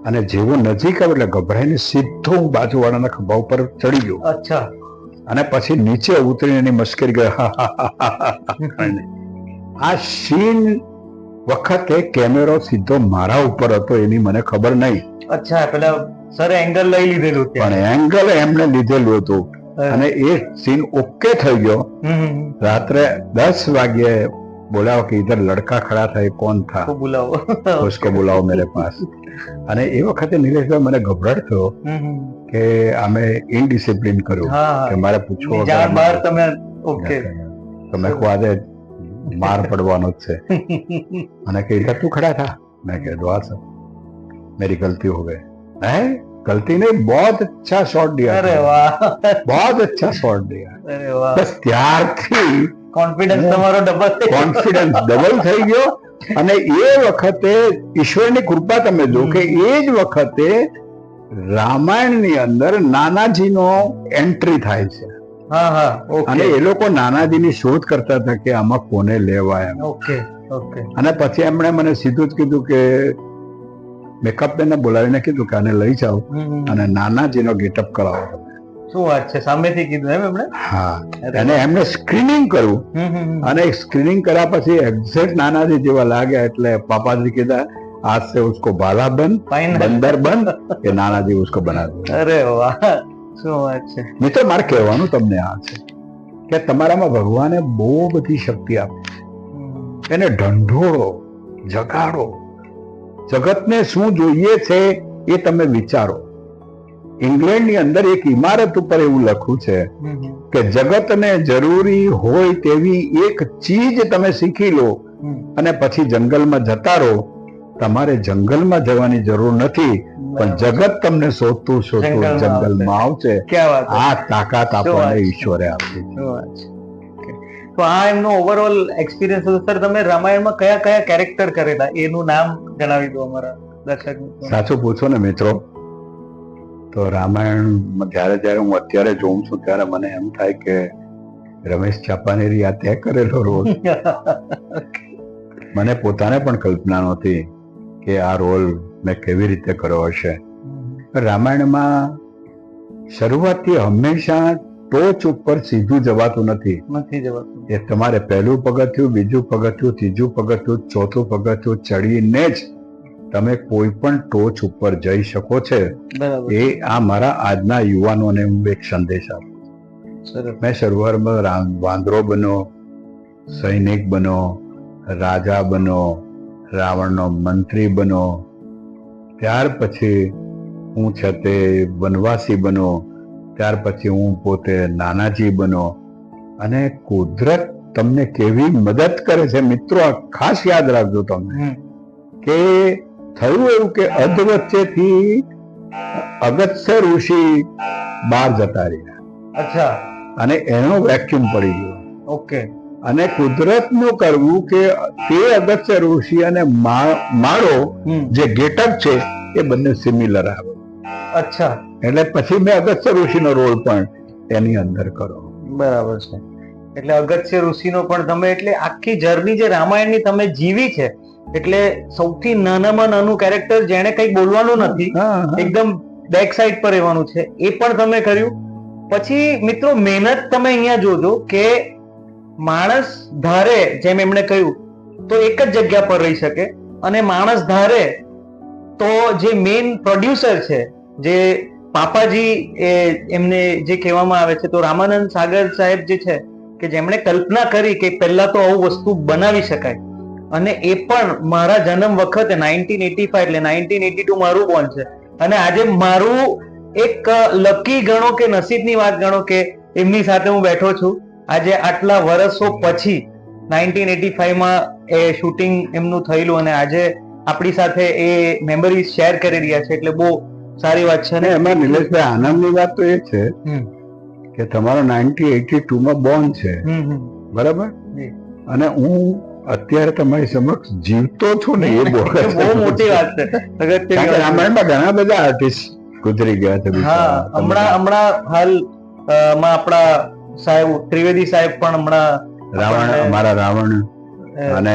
અને જેવો નજીક આવે એટલે ગભરાઈને સીધો હું બાજુવાળાના ખભા ઉપર ચડી ગયો. અચ્છા. અને પછી નીચે ઉતરીને એની મશ્કરી કરી. આ સીન વખતે કેમેરો સીધો મારા ઉપર હતો એની મને ખબર નહીં. અચ્છા. પેલા સર એંગલ લઈ લીધેલું, પણ એંગલ એમને લીધેલું હતું અને એ સીન ઓકે થઈ ગયો. રાત્રે 10 વાગ્યે બોલાવો કે ઇધર લડકા ખડા થાય, કોણ થા, बुलाओ उसको बुलाओ मेरे पास. અને એ વખતે નિલેશભાઈ મને ગભરાટ થયો કે અમે ઇનડિસિપ્લિન કર્યું કે મારે પૂછવું બહાર તમે. ઓકે. તો મેં કહું આજે માર પડવાનો જ છે. અને કે ઇધર તું ખડા થા. મેં કह दुआ सर मेरी गलती हो गई. है गलती नहीं, बहुत अच्छा शॉट दिया. अरे वाह, बहुत अच्छा शॉट दिया. अरे वाह. બસ ત્યારથી કોન્ફિડન્સ તમારો ડબલ થઈ ગયો. અને એ વખતે ઈશ્વરની કૃપા તમે જો કે એ જ વખતે રામાયણની અંદર નાનાજીનો એન્ટ્રી થાય છે. હા હા. અને એ લોકો નાનાજીની શોધ કરતા હતા કે આમાં કોને લેવાય. Okay okay. અને પછી એમણે મને સીધું જ કીધું કે મેકઅપ બેનને બોલાવીને કીધું કે આને લઈ જાઓ અને નાનાજીનો ગેટઅપ કરાવો. શું વાત છે. સામેથી કીધું એમ એમણે? હા. અને એમને સ્ક્રીનિંગ કર્યું અને સ્ક્રીનિંગ કર્યા પછી એક્ઝેક્ટ નાનાજી જેવા લાગ્યા. એટલે પાપાજી કીધા आज से उसको बाला बंद, बंदर बंद કે નાનાજી उसको बना दो. અરે વાહ, શું વાત છે. મિત્રો મારે કહેવાનું તમને આ છે કે તમારામાં ભગવાને બહુ બધી શક્તિ આપી. એને ઢંઢોળો, જગાડો. જગતને શું જોઈએ છે એ તમે વિચારો. ઇંગ્લેન્ડની અંદર એક ઇમારત ઉપર એવું લખ્યું છે કે જગતને જરૂરી હોય તેવી એક ચીજ તમે શીખી લો અને પછી જંગલમાં જતા રહો. તમારે જંગલમાં જવાની જરૂર નથી, પણ જગત તમને શોધતું શોધતું જંગલમાં આવશે. આ તાકાત આપણને ઈશ્વરે આપી. તો આ એમનો ઓવરઓલ એક્સપિરિયન્સ હતો. સર, તમે રામાયણમાં કયા કયા કેરેક્ટર કરેલા એનું નામ જણાવી દો અમારા દર્શક. સાચું પૂછો ને મિત્રો, તો રામાયણ જયારે જયારે હું અત્યારે જોઉં છું ત્યારે મને એમ થાય કે રમેશ ચાપાનેરી આ તે કરેલો રોલ. મને પોતાને પણ કલ્પના નહોતી કે આ રોલ મેં કેવી રીતે કર્યો હશે. રામાયણમાં શરૂઆતથી હંમેશા ટોચ ઉપર સીધું જવાતું નથી. એ તમારે પહેલું પગથિયું, બીજું પગથિયું, ત્રીજું પગથિયું, ચોથું પગથિયું ચડીને જ તમે કોઈ પણ ટોચ ઉપર જઈ શકો છો. એ આ મારા આજના યુવાનોને હું એક સંદેશ આપું. મેં શરૂઆતમાં વાંદરો બનો, સૈનિક બનો, રાજા બનો, રાવણનો મંત્રી બનો, ત્યાર પછી હું છે તે વનવાસી બનો, ત્યાર પછી હું પોતે નાનાજી બનો. અને કુદરત તમને કેવી મદદ કરે છે મિત્રો, ખાસ યાદ રાખજો તમે કે થયું એવું કે અધવચ્ચેથી અગત્ય ઋષિ બહાર જતા રહ્યા. અચ્છા. અને એનો વેક્યુમ પડી ગયો. ઓકે. અને કુદરતનું કરવું કે તે અગત્ય ઋષિ અને માળો જે ગેટઅપ છે એ બંને સિમિલર આવે. અચ્છા. એટલે પછી મેં અગત્ય ઋષિનો રોલ પણ એની અંદર કરો. બરાબર છે. એટલે અગત્ય ઋષિનો પણ તમે, એટલે આખી જર્ની જે રામાયણની તમે જીવી છે, એટલે સૌથી નાનામાં નાનું કેરેક્ટર જેને કંઈ બોલવાનું નથી, એકદમ બેક સાઈડ પર રહેવાનું છે, એ પણ તમે કર્યું. પછી મિત્રો મહેનત તમે અહીંયા જોજો કે માણસ ધારે, જેમ એમણે કહ્યું, તો એક જ જગ્યા પર રહી શકે, અને માણસ ધારે તો જે મેઇન પ્રોડ્યુસર છે, જે પાપાજી, એમને જે કહેવામાં આવે છે, તો રામાનંદ સાગર સાહેબ જે છે કે જેમણે કલ્પના કરી કે પહેલા તો આવું વસ્તુ બનાવી શકાય, અને એ પણ મારા જન્મ વખતે 1985 એટલે 1982 મારું બોર્ન છે, અને આજે મારું એક લકી ગણો કે નસીબની વાત ગણો કે એમની સાથે હું બેઠો છું આજે આટલા વર્ષો પછી. 1985માં એ શૂટિંગ એમનું થયેલું, અને આજે આપણી સાથે એ મેમરીઝ શેર કરી રહ્યા છે, એટલે બહુ સારી વાત છે. અને એમાં નિલેશભાઈ આનંદની વાત તો એ છે કે તમારો 1982માં બોર્ન છે, બરાબર, અને હું અત્યારે તમારી સમક્ષ જીવતો છું ને, એ બહુ મોટી વાત છે. રામાયણમાં ઘણા બધા આર્ટિસ્ટ ગુજરી ગયા છે. હમણાં હાલમાં આપણા સાહેબ ત્રિવેદી સાહેબ પણ હમણાં અમારા રાવણ અને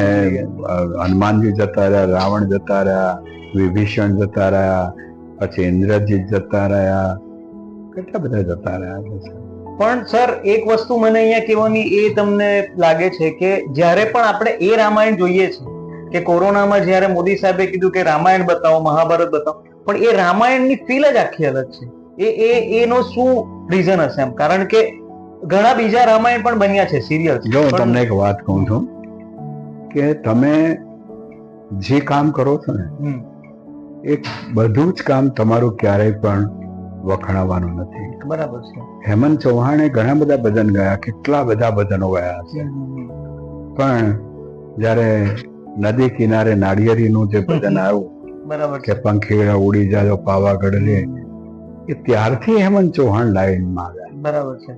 હનુમાનજી જતા રહ્યા, રાવણ જતા રહ્યા, વિભીષણ જતા રહ્યા, પછી ઇન્દ્રજીત જતા રહ્યા, કેટલા બધા જતા રહ્યા. પણ સર એક વસ્તુ મને અહીંયા કહેવાની એ તમને લાગે છે કે જ્યારે પણ આપણે એ રામાયણ જોઈએ છે કે કોરોનામાં જ્યારે મોદી સાહેબે કીધું કે રામાયણ બતાવો, મહાભારત બતાવો, પણ એ રામાયણની ફીલ જ આખી અલગ છે. એનો શું રીઝન હશે એમ? કારણ કે ઘણા બીજા રામાયણ પણ બન્યા છે સિરિયલ. જો તમને એક વાત કહું છું કે તમે જે કામ કરો છો ને, એ બધું જ કામ તમારું ક્યારેય પણ વખણાવવાનું નથી. બરાબર છે. હેમંત ચૌહાણે ઘણા બધા ભજન ગયા, કેટલા બધા ભજનો ગયા છે, પણ જયારે નદી કિનારે નાળિયેરીનું જે ભજન આવ્યું, બરાબર કે પંખીડા ઉડી જાય પાવાગઢ લે, એ ત્યારથી હેમંત ચૌહાણ લાઈનમાં આવ્યા. બરાબર છે.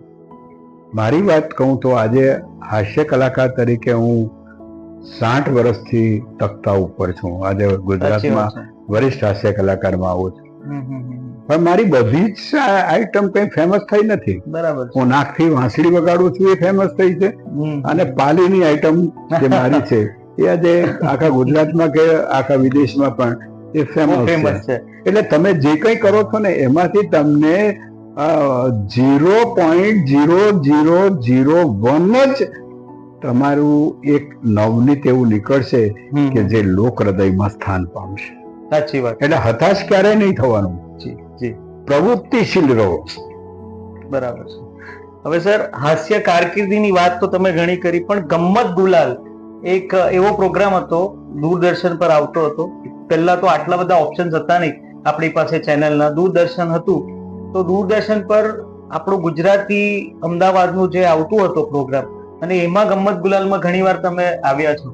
મારી વાત કહું તો આજે હાસ્ય કલાકાર તરીકે હું 60 વર્ષથી તખ્તા ઉપર છું. આજે ગુજરાતમાં વરિષ્ઠ હાસ્ય કલાકારમાં આવું છું, પણ મારી બધી જ આઈટમ કઈ ફેમસ થઈ નથી. બરાબર. હું નાકથી વાંસળી વગાડું છું, એ ફેમસ થઈ છે, અને પાલીની આઈટમ જે મારી છે એ આજે આખા ગુજરાતમાં કે આખા વિદેશમાં પણ એ ફેમસ છે. એટલે તમે જે કંઈ કરો છો ને એમાંથી તમને 0.0001 જ તમારું એક નવનીત એવું નીકળશે કે જે લોક હૃદયમાં સ્થાન પામશે. સાચી વાત. એટલે હતાશ ક્યારેય નહીં થવાનું. પ્રવૃત્તિશીલ રહો. બરાબર છે. હવે સર, હાસ્ય કારકિર્દીની વાત તો તમે ઘણી કરી, પણ ગમ્મત ગુલાલ એક એવો પ્રોગ્રામ હતો, દૂરદર્શન પર આવતો હતો. પહેલા તો આટલા બધા ઓપ્શન્સ હતા નહીં આપણી પાસે ચેનલના. દૂરદર્શન હતું તો દૂરદર્શન પર આપણું ગુજરાતી અમદાવાદનું જે આવતું હતો પ્રોગ્રામ, અને એમાં ગમ્મત ગુલાલમાં ઘણીવાર તમે આવ્યા છો,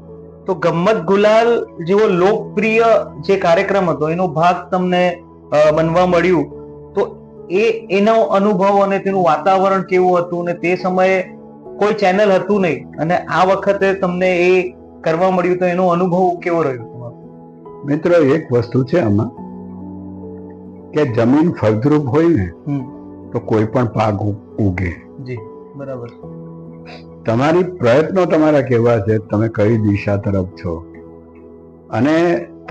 તો ગમ્મત ગુલાલ જેવો લોકપ્રિય જે કાર્યક્રમ હતો એનો ભાગ તમને બનવા મળ્યું, તો એનો અનુભવ અને તેનું વાતાવરણ કેવું હતું, અને તે સમયે કોઈ ચેનલ હતું નહીં અને આ વખતે તમને એ કરવા મળ્યું, તો એનો અનુભવ કેવો રહ્યો તમારો? મિત્રો, એક વસ્તુ છે આમાં કે જમીન ફળદ્રુપ હોય ને તો કોઈ પણ પાક ઉગે. જી, બરાબર. તમારી પ્રયત્નો તમારા કેવા છે, તમે કઈ દિશા તરફ છો, અને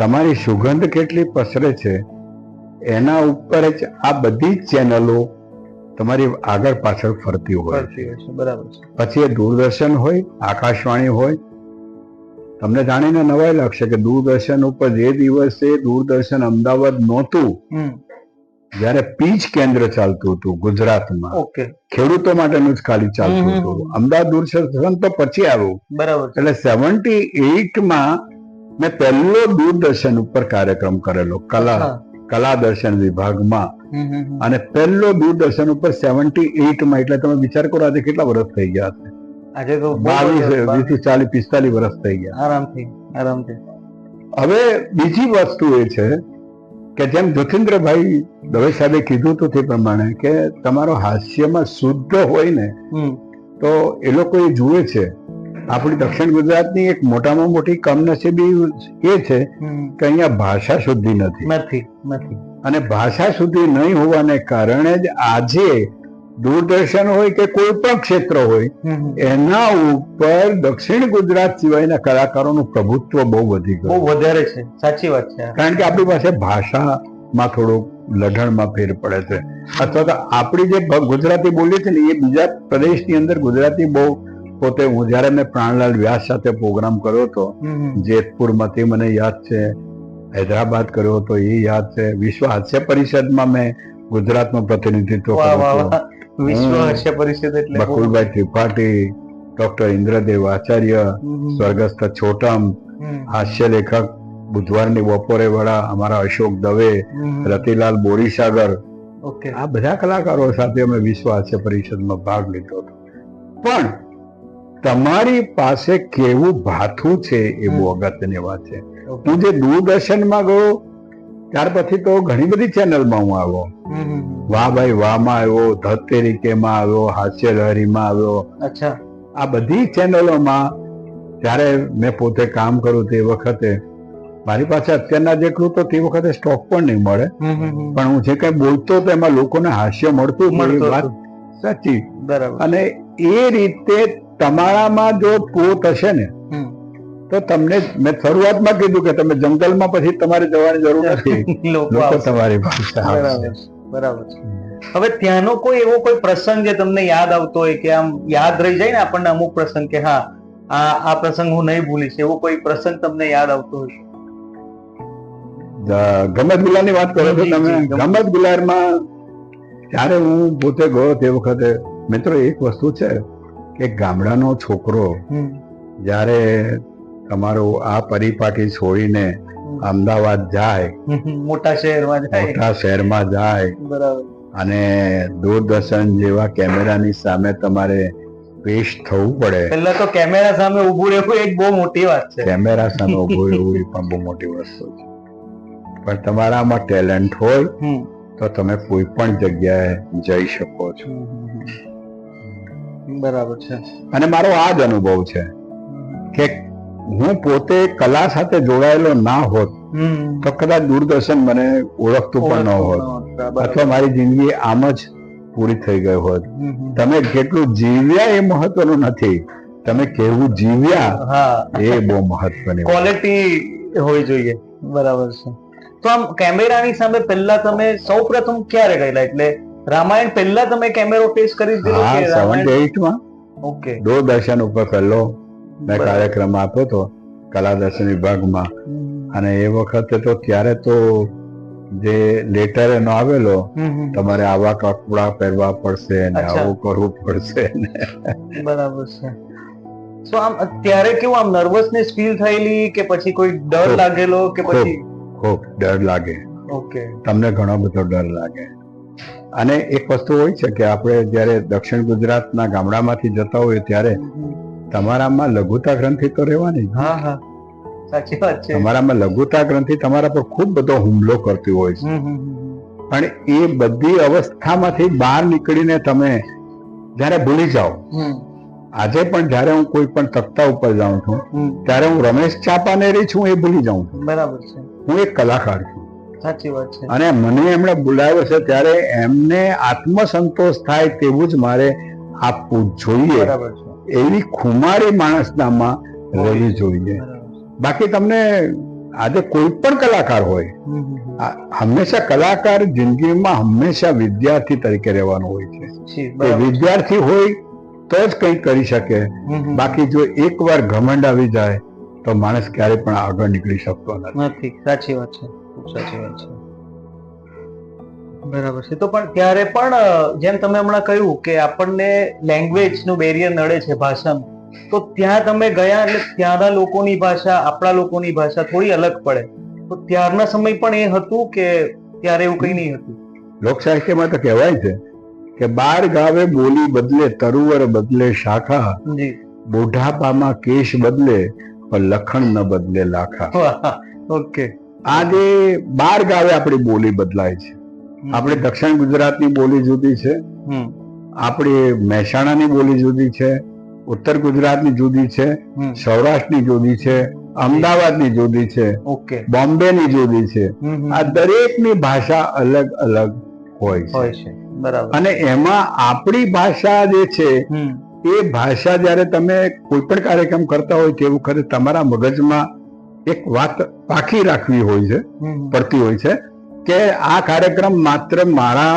તમારી સુગંધ કેટલી પસરે છે, એના ઉપર જ આ બધી જ ચેનલો તમારી આગળ પાછળ ફરતી હોય છે. બરાબર. પછી એ દૂરદર્શન હોય, આકાશવાણી હોય, તમને જાણીને નવાઈ લાગશે કે દૂરદર્શન ઉપર જે દિવસે દૂરદર્શન અમદાવાદ નહોતું, જયારે પીચ કેન્દ્ર ચાલતું હતું ગુજરાતમાં, ખેડૂતો માટેનું જ ખાલી ચાલતું હતું, અમદાવાદ દૂરદર્શન તો પછી આવ્યું. બરાબર. એટલે 78માં મેં પહેલો દૂરદર્શન ઉપર કાર્યક્રમ કરેલો, કલા દર્શન વિભાગમાં, અને પહેલો દૂરદર્શન ઉપર 78માં. એટલે તમે વિચાર કરો આજે કેટલા વર્ષ થઈ ગયા છે? આજે તો 22, 20, 40, 45 વર્ષ થઈ ગયા આરામથી. હવે બીજી વસ્તુ એ છે કે જેમ જ્યોતિન્દ્રભાઈ દવે સાહેબે કીધું હતું તે પ્રમાણે કે તમારો હાસ્યમાં શુદ્ધ હોય ને તો એ લોકો એ જુએ છે. આપણી દક્ષિણ ગુજરાતની એક મોટામાં મોટી કમનસીબી એ છે કે અહીંયા ભાષા શુદ્ધિ નથી, અને ભાષા શુદ્ધિ નહીં હોવાને કારણે જ આજે દૂરદર્શન હોય કે કોઈ પણ ક્ષેત્ર હોય એના ઉપર દક્ષિણ ગુજરાત સિવાયના કલાકારોનું પ્રભુત્વ બહુ વધી ગયું, બહુ વધારે છે. સાચી વાત છે. કારણ કે આપણી પાસે ભાષામાં થોડુંક લઢણમાં ફેર પડે છે, અથવા તો આપણી જે ગુજરાતી બોલીએ છે ને એ બીજા પ્રદેશની અંદર ગુજરાતી બહુ. પોતે હું જયારે મેં પ્રાણલાલ વ્યાસ સાથે પ્રોગ્રામ કર્યો હતો જેતપુરમાંથી, મને યાદ છે, હૈદરાબાદ કર્યો હતો એ યાદ છે, વિશ્વ હાસ્ય પરિષદમાં મેં ગુજરાતનું પ્રતિનિધિત્વ કર્યું હતું. વિશ્વ હાસ્ય પરિષદ એટલે બકુલભાઈ ત્રિપાઠી, ડોક્ટર ઇન્દ્રદેવ આચાર્ય, સ્વર્ગસ્થ છોટમ, હાસ્ય લેખક બુધવારની બપોરે વાળા અમારા અશોક દવે, રતિલાલ બોરીસાગર, આ બધા કલાકારો સાથે અમે વિશ્વ હાસ્ય પરિષદમાં ભાગ લીધો હતો. પણ તમારી પાસે કેવું ભાથું છે એ બહુ અગત્યની વાત છે. હું જે દૂરદર્શનમાં ગયો ત્યાર પછી તો ઘણી બધી ચેનલમાં હું આવ્યો, વાહ ભાઈ વાહમાં આવ્યો, ધતેરીકેમાં આવ્યો, હાસ્ય લહરીમાં આવ્યો. આ બધી ચેનલોમાં જ્યારે મેં પોતે કામ કર્યું તે વખતે મારી પાસે અત્યારના જેટલું તો તે વખતે સ્ટોક પણ નહીં મળે, પણ હું જે કઈ બોલતો તો એમાં લોકોને હાસ્ય મળતું, વાત સાચી. અને એ રીતે તમારામાં જો પોત હશે ને તો તમને, મેં શરૂઆતમાં કીધું કે તમે જંગલમાં પછી તમારે જવાની જરૂર નથી, લોકો તમારી પાસે. બરાબર છે. હવે ત્યાંનો કોઈ એવો કોઈ પ્રસંગ જે તમને યાદ આવતો હોય કે આમ યાદ રહી જાય ને આપણને અમુક પ્રસંગ કે હા આ પ્રસંગ હું નહીં ભૂલીશ, એવો કોઈ પ્રસંગ તમને યાદ આવતો હોય? ગમત ગુલાલની વાત કરો છો તમે. ગમત ગુલાલમાં ત્યારે હું પોતે ગયો તે વખતે, મિત્રો એક વસ્તુ છે કે ગામડાનો છોકરો જયારે તમારું આ પરિપાટી છોડીને અમદાવાદ જાય, મોટા શહેરમાં જાય, અને દૂરદર્શન જેવા કેમેરાની સામે તમારે પેશ થવું પડે. પહેલા તો કેમેરા સામે ઉભું રહેવું એક બહુ મોટી વાત છે. કેમેરા સામે ઉભું રહેવું એ પણ બહુ મોટી વસ્તુ છે. પણ તમારામાં ટેલેન્ટ હોય તો તમે કોઈ પણ જગ્યાએ જઈ શકો છો. બરાબર છે. અને મારો આ જ અનુભવ છે કે હું પોતે કલા સાથે જોડાયેલો ના હોત તો કદાચ દૂરદર્શન મને ઓળખતું પણ ન હોત, અથવા મારી જિંદગી આમ જ પૂરી થઈ ગઈ હોત. તમે કેટલું જીવ્યા એ મહત્વનું નથી, તમે કેવું જીવ્યા એ બહુ મહત્વની ક્વોલિટી હોવી જોઈએ. બરાબર છે. તો આમ કેમેરાની સામે પહેલા તમે સૌ પ્રથમ ક્યારે ગયેલા? એટલે રામાયણ પહેલા તમે કેમેરો ફેસ કરી દીધો કે 78માં? ઓકે. દૂરદર્શન ઉપર પહેલો મેં કાર્યક્રમ આપ્યો હતો કલા દર્શન વિભાગમાં, અને એ વખતે તો ત્યારે તો જે લેટર એનો આવેલો, તમારે આવા કપડા પહેરવા પડશે ને આવું કરવું પડશે. બરાબર છે. તો આમ ત્યારે કેવું આમ નર્વસનેસ ફીલ થયેલી કે પછી કોઈ ડર લાગેલો કે પછી? ખૂબ ડર લાગે. ઓકે. તમને ઘણો બધો ડર લાગે. અને એક વસ્તુ હોય છે કે આપણે જયારે દક્ષિણ ગુજરાતના ગામડામાંથી જતા હોય ત્યારે તમારામાં લઘુતા ગ્રંથિ તો રહેવાની જ. હા હા, સાચી વાત છે. તમારામાં લઘુતા ગ્રંથિ તમારા પર ખૂબ બધો હુમલો કરતી હોય છે. પણ એ બધી અવસ્થામાંથી બહાર નીકળીને તમે જયારે ભૂલી જાઓ, આજે પણ જયારે હું કોઈ પણ તખ્તા ઉપર જાઉં છું ત્યારે હું રમેશ ચાપાનેરી છું એ ભૂલી જાઉં છું. બરાબર છે. હું એક કલાકાર છું. સાચી વાત છે. અને મને એમણે બોલાવ્યો છે ત્યારે એમને આત્મસંતોષ થાય તેવું જ મારે આપવું જોઈએ. બરાબર છે. એવી ખુમારી માણસનામાં રહેવી જોઈએ. બાકી તમને આજે કોઈ પણ કલાકાર હોય, હંમેશા કલાકાર જિંદગીમાં હંમેશા વિદ્યાર્થી તરીકે રહેવાનું હોય છે. એ વિદ્યાર્થી હોય તો જ કંઈક કરી શકે. બાકી જો એકવાર ઘમંડ આવી જાય તો માણસ ક્યારે પણ આગળ નીકળી શકતો નથી. સાચી વાત છે, ખૂબ સાચી વાત છે. બરાબર છે. તો પણ ત્યારે પણ જેમ તમે હમણાં કહ્યું કે આપણને લેંગ્વેજ નું બેરિયર નડે છે, ભાષાનું, તો ત્યાં તમે ગયા એટલે ત્યાંના લોકોની ભાષા આપણા લોકોની ભાષા થોડી અલગ પડે. તો ત્યારના સમય પણ એ હતું કે ત્યારે એવું કઈ નહીં હતું? લોક સાહિત્યમાં તો કહેવાય છે કે 12 ગાવે બોલી બદલે, તરુવર બદલે શાખા, બુઢાપામાં કેશ બદલે પણ લખણ ન બદલે લાખા. ઓકે. આજે 12 ગાવે આપણી બોલી બદલાય છે. આપણે દક્ષિણ ગુજરાતની બોલી જુદી છે, આપણી મહેસાણાની બોલી જુદી છે, ઉત્તર ગુજરાતની જુદી છે, સૌરાષ્ટ્રની જુદી છે, અમદાવાદની જુદી છે, બોમ્બેની જુદી છે. આ દરેકની ભાષા અલગ અલગ હોય છે. બરાબર. અને એમાં આપણી ભાષા જે છે એ ભાષા જયારે તમે કોઈ પણ કાર્યક્રમ કરતા હોય તે વખતે તમારા મગજમાં એક વાત પાકી રાખવી હોય છે, પડતી હોય છે કે આ કાર્યક્રમ માત્ર મારા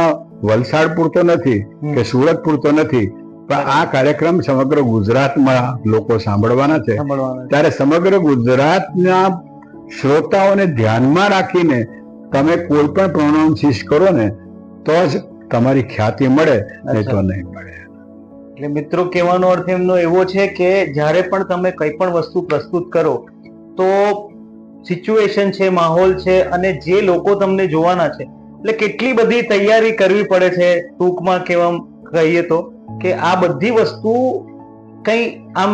વલસાડ પૂરતો નથી કે સુરત પૂરતો નથી, પણ આ કાર્યક્રમ સમગ્ર ગુજરાતમાં લોકો સાંભળવાના છે. ત્યારે સમગ્ર ગુજરાતના શ્રોતાઓને ધ્યાનમાં રાખીને તમે કોઈ પણ પ્રોનાઉન્સિસ કરો ને તો જ તમારી ખ્યાતિ મળે, નહીં તો નહીં મળે. એટલે મિત્રો, કહેવાનો અર્થ એમનો એવો છે કે જ્યારે પણ તમે કઈ પણ વસ્તુ પ્રસ્તુત કરો તો સિચ્યુએશન છે, માહોલ છે, અને જે લોકો તમને જોવાના છે, એટલે કેટલી બધી તૈયારી કરવી પડે છે. ટૂંકમાં કહીએ તો કે આ બધી વસ્તુ કઈ આમ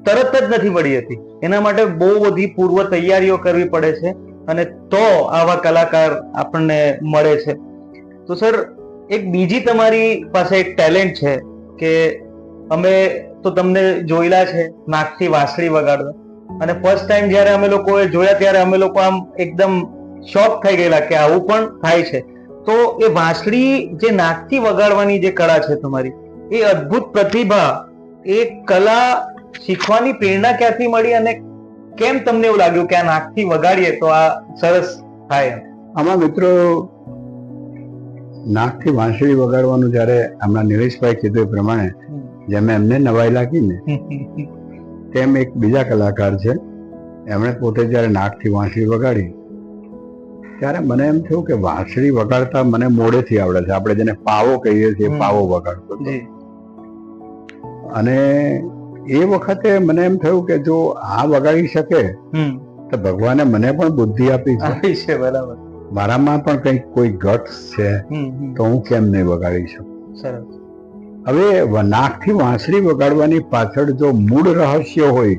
તરત જ નથી પડી હતી. એના માટે બહુ બધી પૂર્વ તૈયારીઓ કરવી પડે છે અને તો આવા કલાકાર આપણને મળે છે. તો સર, એક બીજી તમારી પાસે એક ટેલેન્ટ છે કે અમે તો તમને જોયેલા છે નાકથી વાંસળી વગાડવા, અને ફર્સ્ટ ટાઈમ જયારે અમે લોકોએ જોયા ત્યારે અમે લોકો આમ એકદમ શોક થઈ ગયેલા કે આવું પણ થાય છે. તો એ વાંસળી જે નાકથી વગાડવાની જે કળા છે તમારી, એ અદ્ભુત પ્રતિભા, એ કલા શીખવાની પ્રેરણા ક્યાંથી મળી અને કેમ તમને એવું લાગ્યું કે આ નાકથી વગાડીએ તો આ સરસ થાય? આમાં મિત્રો, નાકથી વાંસળી વગાડવાનું જયારે હમણાં નિલેશભાઈ કીધું એ પ્રમાણે જેમ એમને નવાઈ લાગી ને તેમ એક બીજા કલાકાર છે, એમણે પોતે જયારે નાકથી વાંસળી વગાડી ત્યારે મને એમ થયું કે વાંસળી વગાડતા મને મોડેથી આવડે છે. આપણે જેને પાવો કહીએ છીએ, પાવો વગાડતો હતો. અને એ વખતે મને એમ થયું કે જો આ વગાડી શકે તો ભગવાને મને પણ બુદ્ધિ આપી છે. બરાબર. મારામાં પણ કંઈક કોઈ ગટ્સ છે તો હું કેમ નહીં વગાડી શકું? હવે નાકથી વાંસળી વગાડવાની પાછળ જો મૂળ રહસ્ય હોય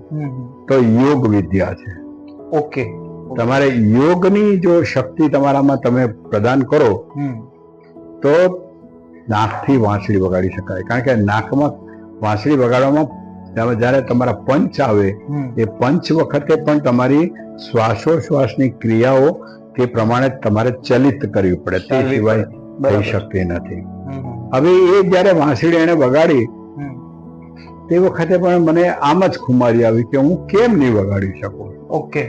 તો યોગ વિદ્યા છે. ઓકે. તમારે યોગની જો શક્તિ તમારામાં તમે પ્રદાન કરો તો નાકથી વાંસળી વગાડી શકાય. કારણ કે નાકમાં વાંસળી વગાડવામાં જયારે તમારા પંચ આવે એ પંચ વખતે પણ તમારી શ્વાસોશ્વાસની ક્રિયાઓ તે પ્રમાણે તમારે ચલિત કરવી પડે, તે સિવાય થઈ શકતી નથી. હવે એ જયારે વાંસળી એને વગાડી તે વખતે પણ મને આમ જ ખુમારી આવી કે હું કેમ નહીં વગાડી શકું. ઓકે.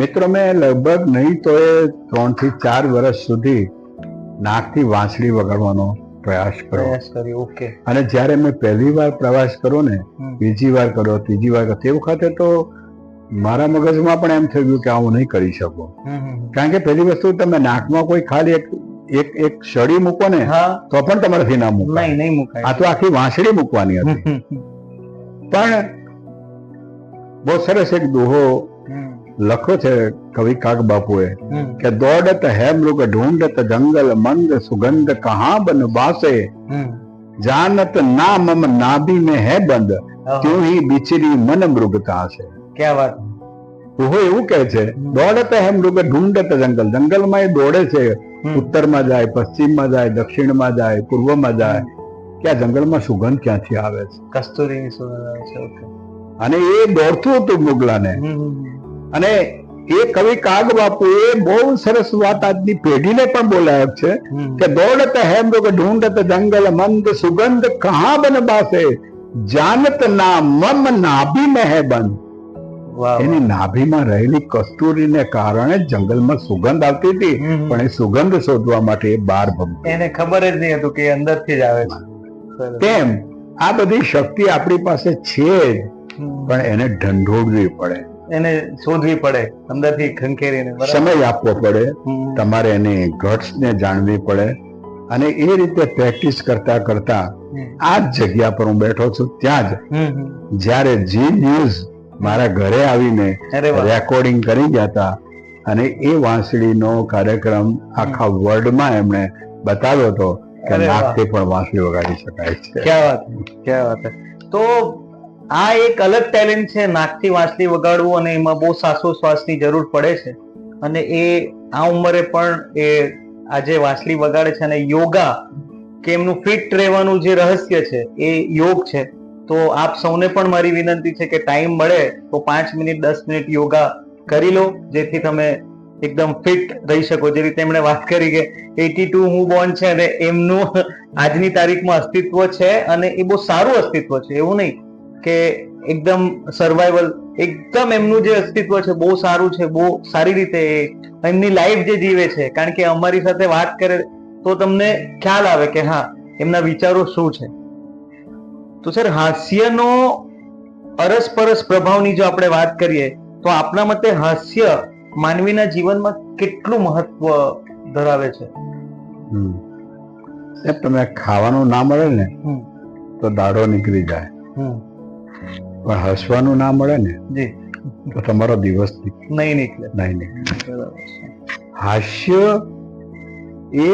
મિત્રો, મેં લગભગ નહીં તો એ 3 થી 4 વર્ષ સુધી નાકથી વાંસળી વગાડવાનો પ્રયાસ કર્યો. અને જયારે મેં પહેલી વાર પ્રયાસ કર્યો ને, બીજી વાર કર્યો, ત્રીજી વાર કર્યો, તે વખતે તો મારા મગજમાં પણ એમ થયું કે હું નહીં કરી શકું. કારણ કે પહેલી વસ્તુ, તમે નાકમાં કોઈ ખાલી એક સળી મૂકો ને તો પણ તમારાથી ના મૂકાય. આ તો આખી વાંસળી મૂકવાની હતી. પણ બહુ સરસ એક દોહો લખો છે કવિ કાગ બાપુએ કે દોડત હે મૃગ ઢૂંઢત જંગલ મંદ સુગંધ કહા બન બાસે जानत ना मम नाभि में है बंद क्यों ही बिचरी मन मृगता से. ક્યાં વાત. वो એવું કહે છે દોડત હે મૃગ ઢૂંઢત જંગલ, જંગલમાં એ દોડે છે, ઉત્તરમાં જાય, પશ્ચિમમાં જાય, દક્ષિણમાં જાય, પૂર્વમાં જાય, કે આ જંગલમાં સુગંધ ક્યાંથી આવે છે, કસ્તુરીની સુગંધ આવે છે. ઓકે. અને એ દોડતું હતું મૃગલાને. અને એ કવિ કાગ બાપુ એ બહુ સરસ વાત આજની પેઢીને પણ બોલાય છે કે દોડત હે મૃગ ઢૂંઢત જંગલ મંદ સુગંધ કહા બન બાસે જાનત ના મમ નાભી में है बंद. એની નાભીમાં રહેલી કસ્તુરીને કારણે જંગલમાં સુગંધ આવતી હતી, પણ એ સુગંધ શોધવા માટે એ બહાર ભમતો. એને ખબર જ નહીં હતું કે અંદરથી જ આવે છે. તેમ આ બધી શક્તિ આપણી પાસે છે જ, પણ એને ઢંઢોળવી પડે, એને શોધવી પડે, અંદરથી ખંખેરીને સમય આપવો પડે, તમારે એની ગટ્સ ને જાણવી પડે. અને એ રીતે પ્રેક્ટિસ કરતા કરતા આ જ જગ્યા પર હું બેઠો છું ત્યાં જ જ્યારે જી ન્યૂઝ મારા ઘરે આવીને રેકોર્ડિંગ કરી ગયા હતા, અને એ વાંસળીનો કાર્યક્રમ આખા વર્લ્ડમાં એમણે બતાવ્યો હતો કે નાકથી પણ વાંસળી વગાડી શકાય છે. ક્યાં વાત, ક્યાં વાત. તો આ એક અલગ ટેલેન્ટ છે, નાકથી વાંસળી વગાડવું, અને એમાં બહુ શ્વાસોશ્વાસની જરૂર પડે છે. અને એ આ ઉંમરે પણ એ આજે વાંસળી વગાડે છે. અને યોગા કે એમનું ફિટ રહેવાનું જે રહસ્ય છે એ યોગ છે. તો આપ સૌને પણ મારી વિનંતી છે કે ટાઈમ મળે તો 5 મિનિટ 10 મિનિટ યોગા કરી લો, જેથી તમે એકદમ ફિટ રહી શકો. જે રીતે એમણે વાત કરી કે 82 હું બોર્ન છે અને એમનું આજની તારીખમાં અસ્તિત્વ છે, અને એ બહુ સારું અસ્તિત્વ છે. એવું નહીં કે એકદમ સર્વાઈવલ, એકદમ એમનું જે અસ્તિત્વ છે બહુ સારું છે, બહુ સારી રીતે એમની લાઈફ જે જીવે છે. કારણ કે અમારી સાથે વાત કરે તો તમને ખ્યાલ આવે કે હા એમના વિચારો શું છે. તો સર, હાસ્યનો અરસપરસ પ્રભાવની જો આપણે વાત કરીએ તો આપના મતે હાસ્ય માનવીના જીવનમાં કેટલું મહત્વ ધરાવે છે? તમે ખાવાનું ના મળે ને તો દાડો નીકળી જાય, પણ હસવાનું ના મળે ને તો તમારો દિવસ નહીં નીકળે. હાસ્ય એ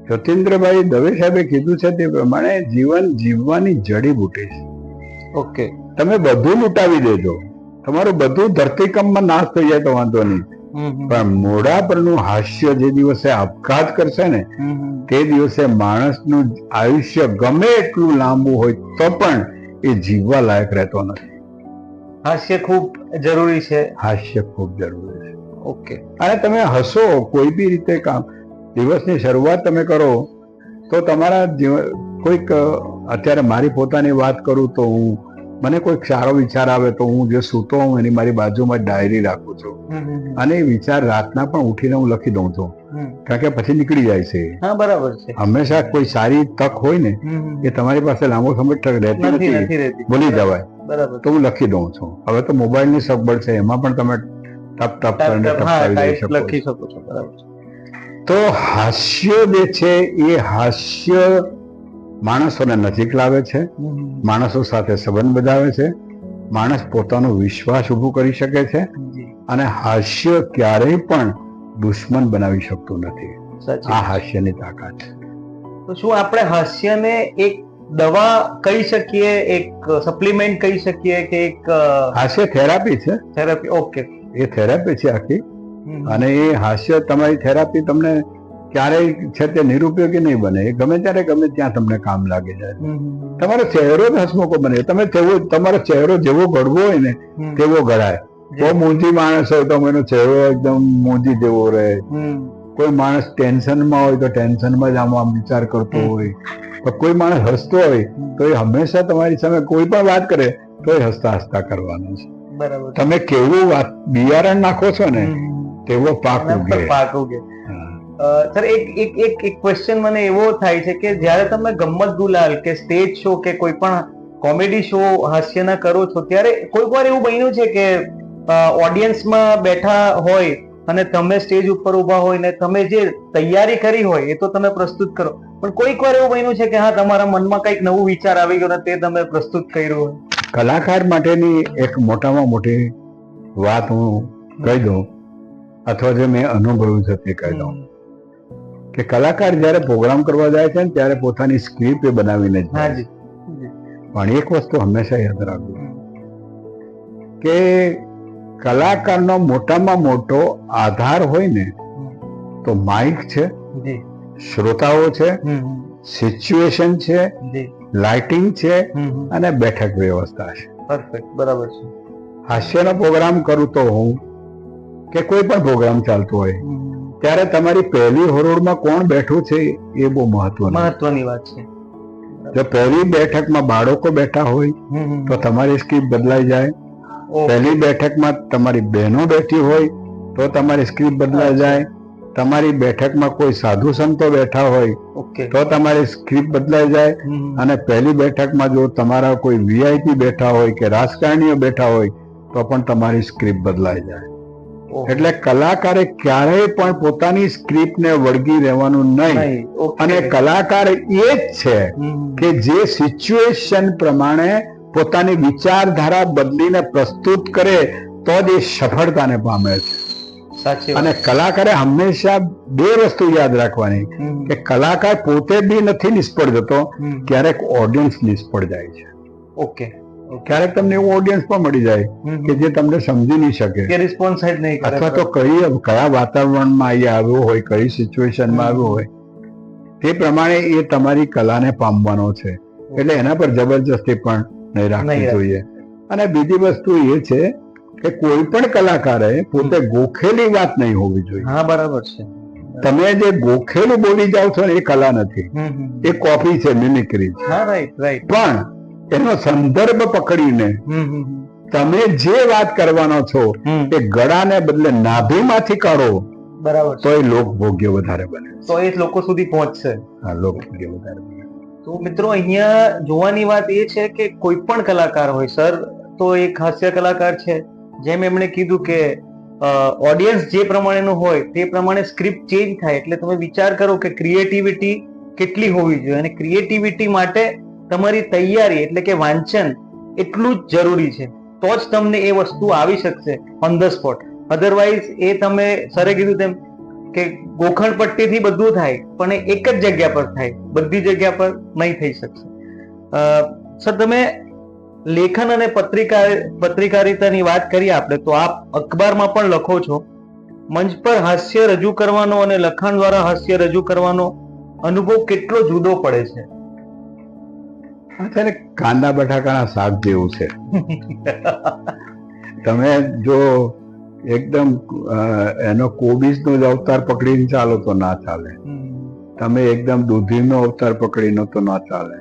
જતીન્દ્રભાઈ દવે સાહેબે કીધું છે તે પ્રમાણે જીવન જીવવાની જડીબુટી છે. ઓકે. તમે બધું લૂંટાવી દેજો, તમારું બધું ધરતીકંપમાં નાશ થઈ જાય તો વાંધો નહીં, પણ મોઢા પરનું હાસ્ય જે દિવસે આપઘાત કરશે ને તે દિવસે માણસનું આયુષ્ય ગમે એટલું લાંબુ હોય તો પણ એ જીવવા લાયક રહેતો નથી. હાસ્ય ખૂબ જરૂરી છે. હાસ્ય ખૂબ જરૂરી છે. ઓકે. અને તમે હસો કોઈ બી રીતે કામ, દિવસની શરૂઆત તમે કરો તો તમારા કોઈક, અત્યારે મારી પોતાની વાત કરું તો મને કોઈક સારો વિચાર આવે તો હું જે સૂતો હું એની મારી બાજુમાં ડાયરી રાખું છું, અને એ વિચાર રાતના પણ ઉઠીને હું લખી દઉં છું, કારણ કે પછી નીકળી જાય છે. હા, બરાબર છે. હંમેશા કોઈ સારી તક હોય ને એ તમારી પાસે લાંબો સમય રહેતી નથી, ભૂલી જવાય. બરાબર. તો હું લખી દઉં છું. હવે તો મોબાઈલની સગવડ છે, એમાં પણ તમે ટપ ટપ કરીને લખી શકો છો. બરાબર. તો હાસ્ય જે છે એ હાસ્ય માણસોને નજીક લાવે છે, માણસો સાથે સંબંધ વધારે છે, માણસ પોતાનો વિશ્વાસ ઉભો કરી શકે છે, અને હાસ્ય ક્યારેય પણ દુશ્મન બનાવી શકતું નથી. આ હાસ્યની તાકાત છે. તો શું આપણે હાસ્યને એક દવા કહી શકીએ, એક સપ્લિમેન્ટ કહી શકીએ કે એક હાસ્ય થેરાપી છે? થેરાપી. ઓકે. એ થેરાપી છે આખી. અને એ હાસ્ય તમારી થેરાપી તમને ક્યારેય છે તે નિરુપયોગી નહીં બને. એ ગમે ત્યારે ગમે ત્યાં તમને કામ લાગી જાય. તમારો ચહેરો જ હસમુખો બને. તમે તમારો ચહેરો જેવો ઘડવો હોય ને તેવો ઘડાય. બહુ મૂંઝી માણસ હોય તો એનો ચહેરો એકદમ મૂંઝી જેવો રહે. કોઈ માણસ ટેન્શનમાં હોય તો ટેન્શનમાં જ આમ વિચાર કરતો હોય. કોઈ માણસ હસતો હોય તો એ હંમેશા તમારી સામે કોઈ પણ વાત કરે તો એ હસતા હસતા કરવાનું છે. બરાબર. તમે કેવું બિયારણ નાખો છો ને તેવો પાક ઉગે. સર, એક ક્વેશ્ચન મને એવો થાય છે કે જ્યારે તમે ગમ્મત ગુલાલ કે સ્ટેજ શો કે કોઈ પણ કોમેડી શો હાસ્યના કરો છો ત્યારે કોઈક વાર એવું બન્યું છે કે ઓડિયન્સમાં બેઠા હોય અને તમે સ્ટેજ ઉપર ઉભા હોય ને તમે જે તૈયારી કરી હોય એ તો તમે પ્રસ્તુત કરો, પણ કોઈક વાર એવું બન્યું છે કે હા તમારા મનમાં કંઈક નવું વિચાર આવી ગયો ને તે તમે પ્રસ્તુત કર્યું હોય? કલાકાર માટેની એક મોટામાં મોટી વાત હું કહી દઉં, અથવા જે મેં અનુભવ્યું છે તે કહી દઉં કે કલાકાર જયારે પ્રોગ્રામ કરવા જાય છે ને ત્યારે પોતાની સ્ક્રિપ્ટ બનાવીને જ જાય છે. પણ એક વસ્તુ હંમેશા યાદ રાખવું કે કલાકારનો મોટામાં મોટો આધાર હોય ને તો માઇક છે, શ્રોતાઓ છે, સિચ્યુએશન છે, લાઇટિંગ છે અને બેઠક વ્યવસ્થા છે. પરફેક્ટ, બરાબર છે. હાસ્યનો પ્રોગ્રામ કરું તો હું કે કોઈ પણ પ્રોગ્રામ ચાલતો હોય ત્યારે તમારી પહેલી હરોળમાં કોણ બેઠું છે એ બહુ મહત્વની વાત છે. જો પહેલી બેઠકમાં બાળકો બેઠા હોય તો તમારી સ્ક્રિપ્ટ બદલાઈ જાય. પહેલી બેઠકમાં તમારી બહેનો બેઠી હોય તો તમારી સ્ક્રિપ્ટ બદલાઈ જાય. તમારી બેઠકમાં કોઈ સાધુ સંતો બેઠા હોય તો તમારી સ્ક્રિપ્ટ બદલાઈ જાય. અને પહેલી બેઠકમાં જો તમારા કોઈ વીઆઈપી બેઠા હોય કે રાજકારણીઓ બેઠા હોય તો પણ તમારી સ્ક્રિપ્ટ બદલાઈ જાય. એટલે કલાકારે ક્યારેય પણ પોતાની સ્ક્રિપ્ટને વળગી રહેવાનું નહીં. અને કલાકાર એ જ છે કે જે સિચ્યુએશન પ્રમાણે પોતાની વિચારધારા બદલીને પ્રસ્તુત કરે તો જ એ સફળતાને પામે છે. અને કલાકારે હંમેશા બે વસ્તુ યાદ રાખવાની કે કલાકાર પોતે બી નથી નિષ્ફળ જતો, ક્યારેક ઓડિયન્સ નિષ્ફળ જાય છે. ઓકે, ક્યારેક તમને એવું ઓડિયન્સ પણ મળી જાય કે જે તમને સમજી નહીં શકે કે રિસ્પોન્સ જ નહીં કરે, અથવા તો કયા વાતાવરણમાં એ આવ્યો હોય, કઈ સિચ્યુએશનમાં આવ્યો હોય તે પ્રમાણે એ તમારી કલાને પામવાનો છે. એટલે એના પર જબરજસ્તી પણ નહીં રાખવી જોઈએ. અને બીજી વસ્તુ એ છે કે કોઈ પણ કલાકારે પોતે ગોખેલી વાત નહીં હોવી જોઈએ. હા, બરાબર છે. તમે જે ગોખેલું બોલી જાઓ છો ને એ કલા નથી, એ કોપી છે, મિમિક્રી છે. હા, રાઈટ રાઈટ. પણ એનો સંદર્ભ પકડીને તમે જે વાત કરવાનો છો એ ગળાને બદલે નાભીમાંથી કાઢો, બરાબર, તો એ લોકભોગ્ય વધારે બને, તો એ લોકો સુધી પહોંચશે. હા, લોકભોગ્ય વધારે બને. તો મિત્રો, અહીંયા જોવાની વાત એ છે કે કોઈ પણ કલાકાર હોય, સર તો એક હાસ્ય કલાકાર છે, જેમ એમણે કીધું કે ઓડિયન્સ જે પ્રમાણેનું હોય તે પ્રમાણે સ્ક્રિપ્ટ ચેન્જ થાય. એટલે તમે વિચાર કરો કે ક્રિએટિવિટી કેટલી હોવી જોઈએ, અને ક્રિએટિવિટી માટે તમારી તૈયારી એટલે કે વાંચન એટલું જ જરૂરી છે. તો જ તમને એ વસ્તુ આવી શકશે ઓન ધ સ્પોટ. અધરવાઇઝ એ તમે સરે કીધું તેમ કે ગોખણ પટ્ટીથી બધું થાય પણ એ એક જ જગ્યા પર થાય, બધી જગ્યા પર નહીં થઈ શકશે. સર, તમે લેખન અને પત્રકારિતાની વાત કરી આપણે, તો આપ અખબારમાં પણ લખો છો. મંચ પર હાસ્ય રજૂ કરવાનો અને લખાણ દ્વારા હાસ્ય રજૂ કરવાનો અનુભવ કેટલો જુદો પડે છે? અત્યારે કાંદા બટાકાના શાક જેવું છે. તમે જો એકદમ એનો કોબીજનો જ અવતાર પકડીને ચાલો તો ના ચાલે. તમે એકદમ દૂધીનો અવતાર પકડીને તો ના ચાલે.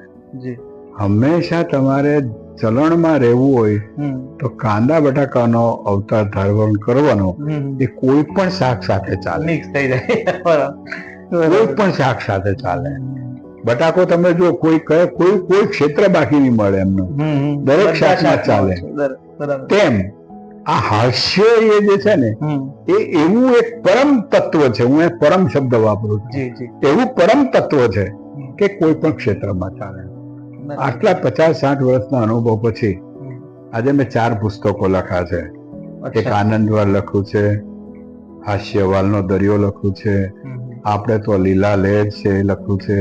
હંમેશા તમારે ચલણમાં રહેવું હોય તો કાંદા બટાકાનો અવતાર ધારણ કરવાનો. એ કોઈ પણ શાક સાથે ચાલે, મિક્સ થઈ જાય, કોઈ પણ શાક સાથે ચાલે. બટાકો તમે જો કોઈ ક્ષેત્ર બાકી નહીં મળે એમનું, દરેક શાકમાં ચાલે. તેમ આ હાસ્ય એ જે છે ને એ એવું એક પરમ તત્વ છે. હું એ પરમ શબ્દ વાપરું છું. એવું પરમ તત્વ છે કે કોઈ પણ ક્ષેત્રમાં ચાલે. આટલા 50-60 વર્ષના અનુભવ પછી આજે મેં 4 પુસ્તકો લખ્યા છે. એક આનંદવાર લખ્યું છે, હાસ્યવાલનો દરિયો લખ્યું છે, આપણે તો લીલા લહેર છે એ લખ્યું છે,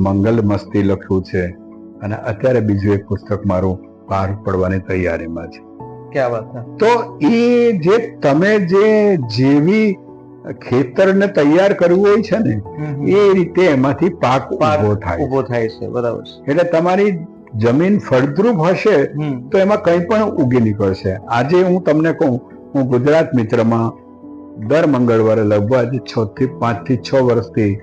મંગલ મસ્તી લખ્યું છે, અને અત્યારે બીજું એક પુસ્તક મારું બહાર પડવાની તૈયારીમાં છે. ક્યાં વાત છે? તો એ જે તમે જેવી ખેતરને તૈયાર કરવું હોય છે ને એ રીતે એમાંથી પાક ઉભો થાય છે. બરાબર. એટલે તમારી જમીન ફળદ્રુપ હશે તો એમાં કંઈ પણ ઉગી નીકળશે. આજે હું તમને કહું, હું ગુજરાત મિત્રમાં દર મંગળવારે લગભગ 5 થી 6 વર્ષથી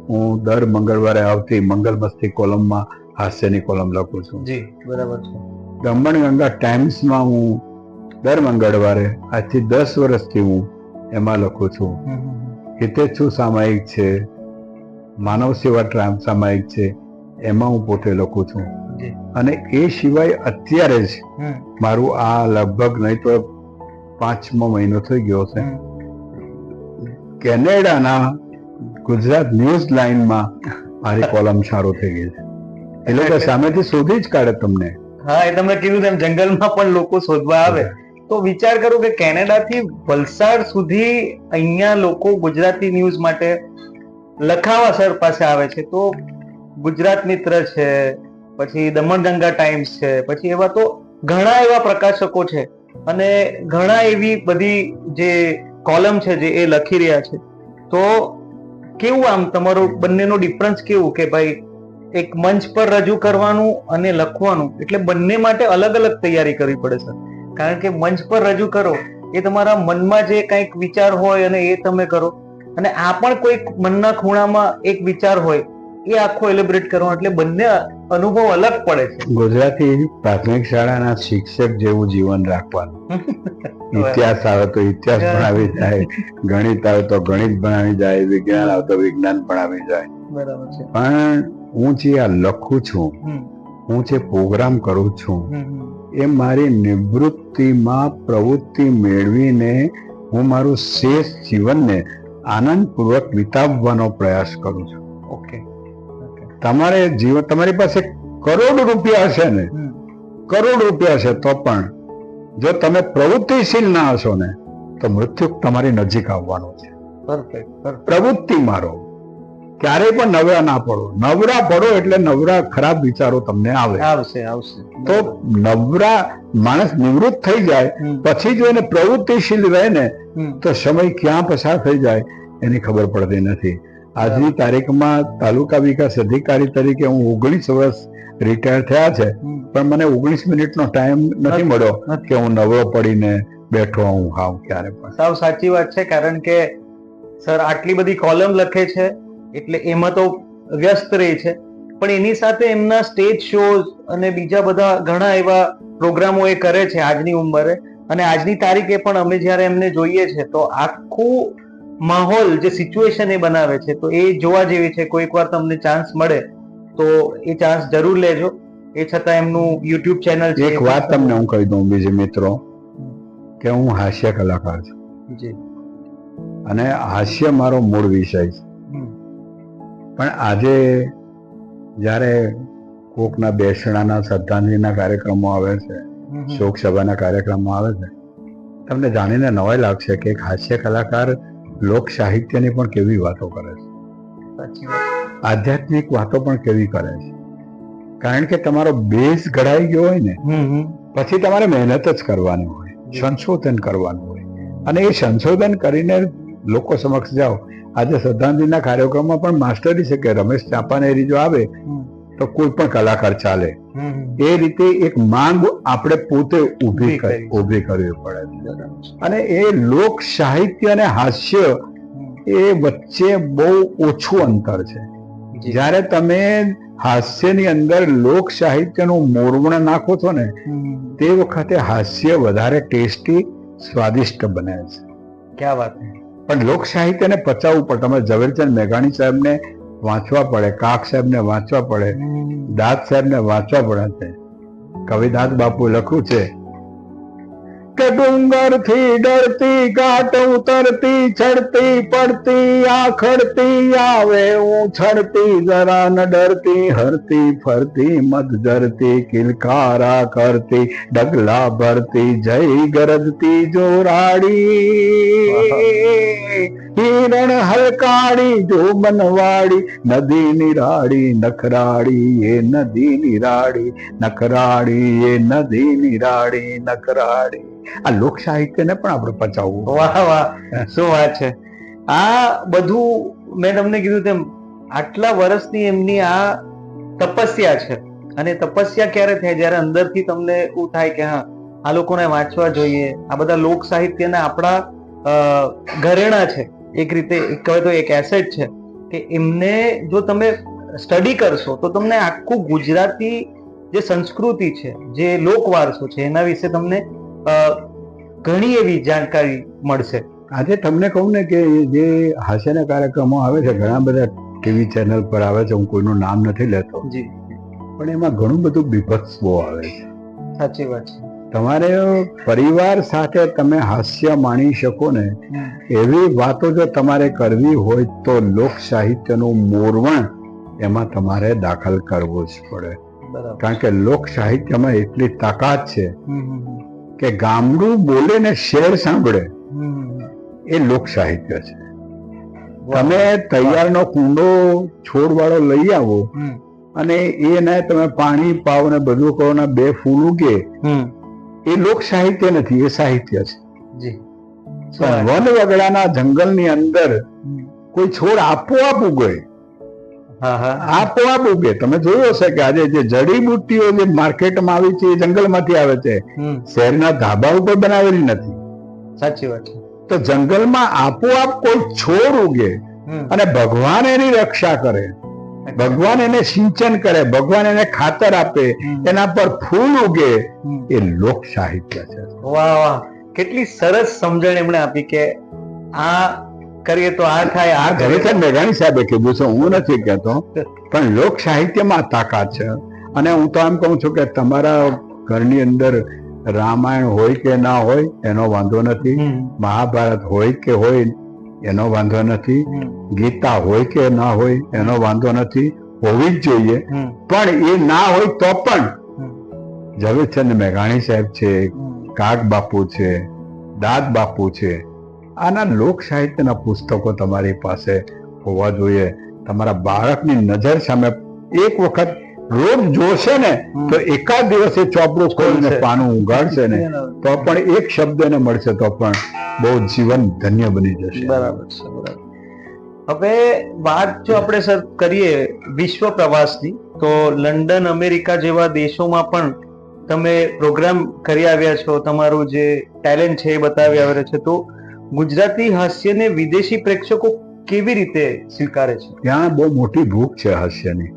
હું દર મંગળવારે આવતી મંગલ મસ્તી કોલમમાં હાસ્યની કોલમ લખું છું. જી, બરાબર છે. દમણગંગા ટાઈમ્સમાં હું દર મંગળવારે આજથી 10 વર્ષથી હું એમાં લખું છું. હિતેચ્છુ સામાયિક છે, માનવ સેવા સામાયિક છે, એમાં હું પોતે લખું છું. અને એ સિવાય અત્યારે જ મારું આ લગભગ નહીં તો 5મો મહિનો થઈ ગયો છે, કેનેડાના ગુજરાત ન્યૂઝ લાઈનમાં મારી કોલમ સારું થઈ ગઈ છે. એ લોકો સામેથી શોધી જ કાઢે તમને. હા, એ તમને કીધું તેમ જંગલમાં પણ લોકો શોધવા આવે તો વિચાર કરું કે કેનેડાથી વલસાડ સુધી અહીંયા લોકો ગુજરાતી ન્યૂઝ માટે લખાવા સર પાસે આવે છે. તો ગુજરાત મિત્ર છે, પછી દમણગંગા ટાઈમ્સ છે, પછી એવા તો ઘણા એવા પ્રકાશકો છે અને ઘણા એવી બધી જે કોલમ છે જે એ લખી રહ્યા છે. તો કેવું આમ તમારું બંનેનો ડિફરન્સ કેવું કે ભાઈ એક મંચ પર રજૂ કરવાનું અને લખવાનું એટલે બંને માટે અલગ અલગ તૈયારી કરવી પડે સર? કારણ કે મંચ પર રજૂ કરો એ તમારા મનમાં જે કંઈક વિચાર હોય અને એ તમે કરો, અને આ પણ કોઈક મનના ખૂણામાં એક વિચાર હોય એ આખો એલિબ્રેટ કરવાનો, એટલે બંને અનુભવ અલગ પડે છે. ગુજરાતી પ્રાથમિક શાળાના શિક્ષક જેવું જીવન રાખવાનું. ઇતિહાસ આવે તો ઇતિહાસ ભણાવી જાય, ગણિત આવે તો ગણિત ભણાવી જાય, વિજ્ઞાન આવે તો વિજ્ઞાન ભણાવી જાય. બરાબર છે. પણ હું જે આ લખું છું, હું જે પ્રોગ્રામ કરું છું, એ મારી નિવૃત્તિમાં પ્રવૃત્તિ મેળવીને હું મારું શેષ જીવનને આનંદપૂર્વક વિતાવવાનો પ્રયાસ કરું છું. ઓકે. તમારે જીવન, તમારી પાસે કરોડ રૂપિયા હશે ને, કરોડ રૂપિયા હશે તો પણ જો તમે પ્રવૃત્તિશીલ ના હશો ને તો મૃત્યુ તમારી નજીક આવવાનું છે. પરફેક્ટ. પ્રવૃત્તિ મારો, ક્યારેય પણ નવરા ના પડો. નવરા પડો એટલે નવરા ખરાબ વિચારો તમને આવશે. તો નવરા માણસ નિવૃત્ત થઈ જાય પછી જો એને પ્રવૃત્તિશીલ રહે ને તો સમય ક્યાં પસાર થઈ જાય એની ખબર પડતી નથી. આજની તારીખમાં તાલુકા વિકાસ અધિકારી તરીકે હું 19 વર્ષ રિટાયર થયા છે, પણ મને 19 મિનિટનો ટાઈમ નથી મળ્યો કે હું નવરો પડીને બેઠો હું હાવ ક્યારે પણ. સાવ સાચી વાત છે. કારણ કે સર આટલી બધી કોલમ લખે છે એટલે એમાં તો વ્યસ્ત રહે છે, પણ એની સાથે એમના સ્ટેજ શોઝ અને બીજા બધા ઘણા એવા પ્રોગ્રામો એ કરે છે આજની ઉંમરે. અને આજની તારીખે પણ અમે જ્યારે એમને જોઈએ છે તો આખું માહોલ જે સિચ્યુએશન એ બનાવે છે તો એ જોવા જેવી છે. કોઈક વાર તમને ચાન્સ મળે તો એ ચાન્સ જરૂર લેજો. એ છતાં એમનું યુટ્યુબ ચેનલ છે. એક વાત તમને હું કહી દઉં બીજી મિત્રો, કે હું હાસ્ય કલાકાર છું જી, અને હાસ્ય મારો મૂળ વિષય છે. પણ આજે જ્યારે કોકના બેસણાના, શ્રદ્ધાંજલિના કાર્યક્રમો આવે છે, શોક સભાના કાર્યક્રમો આવે છે, તમને જાણીને નવાઈ લાગશે કે એક હાસ્ય કલાકાર લોક સાહિત્યની પણ કેવી વાતો કરે છે, આધ્યાત્મિક વાતો પણ કેવી કરે છે. કારણ કે તમારો બેઝ ઘડાઈ ગયો હોય ને પછી તમારે મહેનત જ કરવાની હોય, સંશોધન કરવાનું હોય, અને એ સંશોધન કરીને લોકો સમક્ષ જાઓ. આજે શ્રદ્ધાંજલિના કાર્યક્રમમાં પણ માસ્ટરી છે કે રમેશ ચાપાનેરી જો આવે તો કોઈ પણ કલાકાર ચાલે. એ રીતે એક માંગ આપણે પોતે ઊભી કરવી પડે. અને એ લોક સાહિત્ય અને હાસ્ય એ વચ્ચે બહુ ઓછું અંતર છે. જ્યારે તમે હાસ્યની અંદર લોક સાહિત્યનું મોરવણ નાખો છો ને તે વખતે હાસ્ય વધારે ટેસ્ટી, સ્વાદિષ્ટ બને છે. ક્યાં વાત. પણ લોક સાહિત્યને પચાવવું પડે. તમે ઝવેરચંદ મેઘાણી સાહેબને વાંચવા પડે, કાક સાહેબને વાંચવા પડે, દાસ સાહેબને વાંચવા પડે છે. કવિદાસ બાપુ લખ્યું છે કે ડુંગર થી ડરતી ઘાટ ઉતરતી, ચડતી પડતી આખડતી, આવે ઉછળતી જરા ન ડરતી, હરતી ફરતી મધ ધરતી, કિલકારા કરતી ડગલા ભરતી, જય ગરજતી જોરાડી, હિરણ હલકાડી જો બનવાડી, નદી નિરાડી નખરાડી, એ નદી નિરાડી નખરાડી, એ નદી નિરાડી નખરાડી. આ લોક સાહિત્યને પણ આપણે પચાવવું. વાહ વાહ, શું વાત છે. આ બધું મેં તમને કીધું તેમ આટલા વર્ષની એમની આ તપસ્યા છે. અને તપસ્યા ક્યારે થાય? જ્યારે અંદરથી તમને એવું થાય કે હા આ લોકોને વાંચવા જોઈએ. આ બધા લોક સાહિત્યના આપણા ઘરેણા છે. એક રીતે કહે તો એક એસેટ છે કે એમને જો તમે સ્ટડી કરશો તો તમને આખું ગુજરાતી જે સંસ્કૃતિ છે, જે લોકવારસો છે એના વિશે તમને ઘણી એવી જાણકારી મળશે. આજે તમને કહું ને કે જે હાસ્યના કાર્યક્રમો આવે છે, ઘણા બધા ટીવી ચેનલ પર આવે છે, હું કોઈનું નામ નથી લેતો, પણ એમાં ઘણું બધું બીભત્સ બહુ આવે છે. સાચી વાત છે. તમારે પરિવાર સાથે તમે હાસ્ય માણી શકો ને એવી વાતો જો તમારે કરવી હોય તો લોક સાહિત્યનું મોરવણ એમાં તમારે દાખલ કરવું જ પડે. કારણ કે લોક સાહિત્યમાં એટલી તાકાત છે કે ગામડું બોલે ને શહેર સાંભળે એ લોક સાહિત્ય છે. તમે તૈયારનો કુંડો છોડવાળો લઈ આવો અને એને તમે પાણી પાવ ને બધું કરો ને 2 ફૂલ ઉગે, એ લોક સાહિત્ય નથી, એ સાહિત્ય છે. પણ વન વગડાના જંગલની અંદર કોઈ છોડ આપોઆપ ઉગે, આપોઆપ ઉગે. તમે જોયું હશે કે આજે જે જડીબુટ્ટીઓ જે માર્કેટમાં આવી છે એ જંગલમાંથી આવે છે, શહેરના ધાબા ઉપર બનાવેલી નથી. સાચી વાત છે. તો જંગલમાં આપોઆપ કોઈ છોડ ઉગે અને ભગવાન એની રક્ષા કરે, ભગવાન એને સિંચન કરે, ભગવાન એને ખાતર આપે, એના પર ફૂલ ઉગે, એ લોક સાહિત્ય છે. વાહ વાહ, કેટલી સરસ સમજણ એમણે આપી કે આ કરીએ તો આ થાય. આ ખરેખર મેઘાણી સાહેબે કીધું છે, હું નથી કહેતો, પણ લોક સાહિત્યમાં તાકાત છે. અને હું તો એમ કહું છું કે તમારા ઘરની અંદર રામાયણ હોય કે ના હોય એનો વાંધો નથી, મહાભારત હોય કે હોય એનો વાંધો નથી, ગીતા હોય કે ના હોય એનો વાંધો નથી, હોવી જ જોઈએ. પણ એ ના હોય તો પણ ઝવેરચંદ મેઘાણી સાહેબ છે, કાગ બાપુ છે, દાદ બાપુ છે, આના લોક સાહિત્યના પુસ્તકો તમારી પાસે હોવા જોઈએ. તમારા બાળકની નજર સામે એક વખત રોજ જોશે ને તો એકાદ દિવસે ચોપડું ખોલીને પાનું ઉગાડશે ને તો પણ એક શબ્દ એને મળશે તો પણ બહુ જીવન ધન્ય બની જશે. બરાબર છે, બરાબર. હવે વાત જો આપણે સર કરીએ વિશ્વ પ્રવાસની, તો લંડન, અમેરિકા જેવા દેશોમાં પણ તમે પ્રોગ્રામ કરી આવ્યા છો, તમારું જે ટેલેન્ટ છે એ બતાવી આવ્યા છે. તો ગુજરાતી હાસ્યને વિદેશી પ્રેક્ષકો કેવી રીતે સ્વીકારે છે? ત્યાં બહુ મોટી ભૂખ છે હાસ્યની.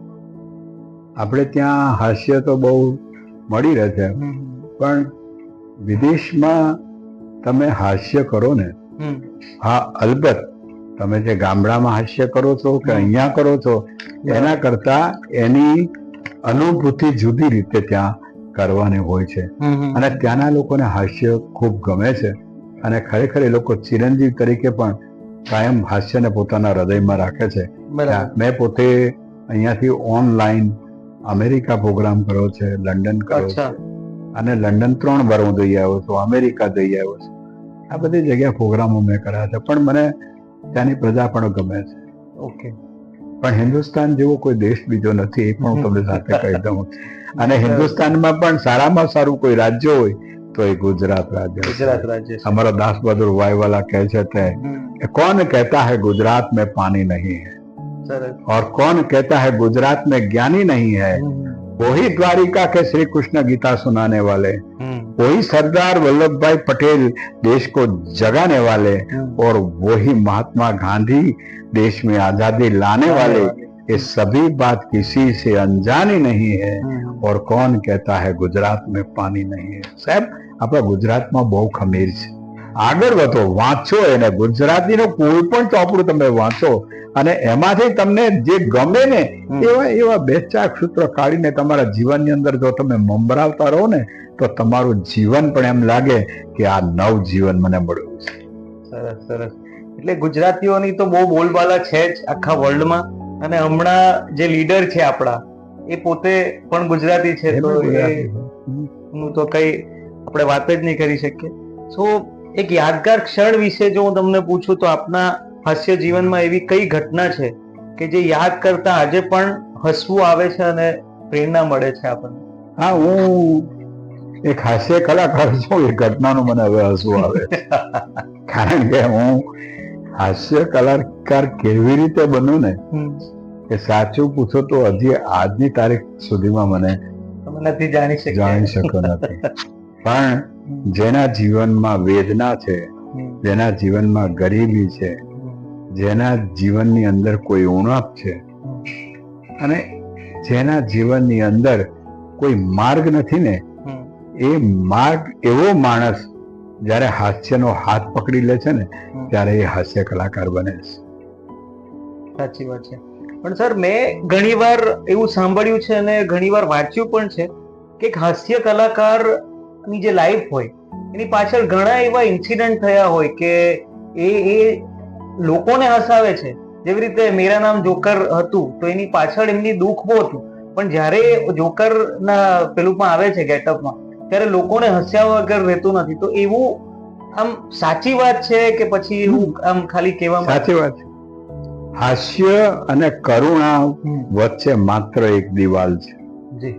આપણે ત્યાં હાસ્ય તો બહુ મળી રહે છે, પણ વિદેશમાં તમે હાસ્ય કરો ને, હા અલબત્ત તમે જે ગામડામાં હાસ્ય કરો છો કે અહીંયા કરો છો એના કરતા એની અનુભૂતિ જુદી રીતે ત્યાં કરવાની હોય છે. અને ત્યાંના લોકોને હાસ્ય ખૂબ ગમે છે અને ખરેખર એ લોકો ચિરંજીવ તરીકે પણ કાયમ હાસ્યને પોતાના હૃદયમાં રાખે છે. મેં પોતે અહીંયાથી ઓનલાઈન અમેરિકા પ્રોગ્રામ કર્યો છે, લંડન કર્યો છે, અને લંડન 3 વાર હું જઈ આવ્યો છું, અમેરિકા જઈ આવ્યો છું. આ બધી જગ્યાએ પ્રોગ્રામો મેં કર્યા છે, પણ મને ત્યાંની પ્રજા પણ ગમે છે. ઓકે. પણ હિન્દુસ્તાન જેવો કોઈ દેશ બીજો નથી, એ પણ હું તમને સાથે કહી દઉં. અને હિન્દુસ્તાનમાં પણ સારામાં સારું કોઈ રાજ્ય હોય તો એ ગુજરાત રાજ્ય. ગુજરાત રાજ્ય. हमारा दास बहादुर वायवाला कह जाते हैं कौन कहता है गुजरात में पानी नहीं है और कौन कहता है गुजरात में ज्ञानी नहीं है, वही द्वारिका के श्री कृष्ण गीता सुनाने वाले, वही सरदार वल्लभ भाई पटेल देश को जगाने वाले, और वही महात्मा गांधी देश में आजादी लाने वाले, ये सभी बात किसी से अनजानी नहीं है, और कौन कहता है गुजरात में पानी नहीं है. साहब આપણા ગુજરાતમાં બહુ ખમીર છે. આગળ વધો, વાંચો એને, ગુજરાતીનો કોઈ પણ ચોપડું તમે વાંચો અને એમાંથી તમને જે ગમે ને એવા 2-4 સૂત્રો કાઢીને તમારા જીવનની અંદર જો તમે મમરાવતા રહો ને તો તમારું જીવન પણ એમ લાગે કે આ નવ જીવન મને મળ્યું છે. સરસ સરસ. એટલે ગુજરાતીઓની તો બહુ બોલબાલા છે જ આખા વર્લ્ડમાં, અને હમણાં જે લીડર છે આપણા એ પોતે પણ ગુજરાતી છે, તો એનું તો કઈ આપણે વાત જ નહીં કરી શકીએ. સો એક યાદગાર ક્ષણ વિશે જો હું તમને પૂછું તો આપના હાસ્ય જીવનમાં એવી કઈ ઘટના છે કે જે યાદ કરતા આજે પણ હસવું આવે છે અને પ્રેરણા મળે છે આપણને? હા, હું એક હાસ્ય કલાકાર છું, એ ઘટનાનું મને હવે હસવું આવે છે. કારણ કે હું હાસ્ય કલાકાર કેવી રીતે બન્યું ને એ સાચું પૂછો તો હજી આજની તારીખ સુધીમાં મને નથી જાણી શકો નથી. પણ જેના જીવનમાં વેદના છે, જેના જીવનમાં ગરીબી છે, જેના જીવનની અંદર કોઈ ઉણપ છે, અને જેના જીવનની અંદર કોઈ માર્ગ નથી ને, એ માર્ગ એવો માણસ જ્યારે હાસ્યનો હાથ પકડી લે છે ને ત્યારે એ હાસ્ય કલાકાર બને છે. સાચી વાત છે. પણ સર, મેં ઘણીવાર એવું સાંભળ્યું છે અને ઘણીવાર વાંચ્યું પણ છે કે હાસ્ય કલાકાર ની જે લાઈફ હોય એની પાછળ ઘણા એવા ઇન્સિડન્ટ થયા હોય કે એ લોકોને હસાવે છે. જેવી રીતે મેરા નામ જોકર હતું તો એની પાછળ એમની દુઃખ બહુ હતું, પણ જ્યારે જોકર ના પેલુંમાં આવે છે ગેટઅપમાં, ત્યારે લોકોને હસ્યા વગર રહેતું નથી. તો એવું આમ સાચી વાત છે કે પછી એવું આમ ખાલી કહેવામાં? સાચી વાત છે. હાસ્ય અને કરુણા વચ્ચે માત્ર એક દિવાલ છે. જી.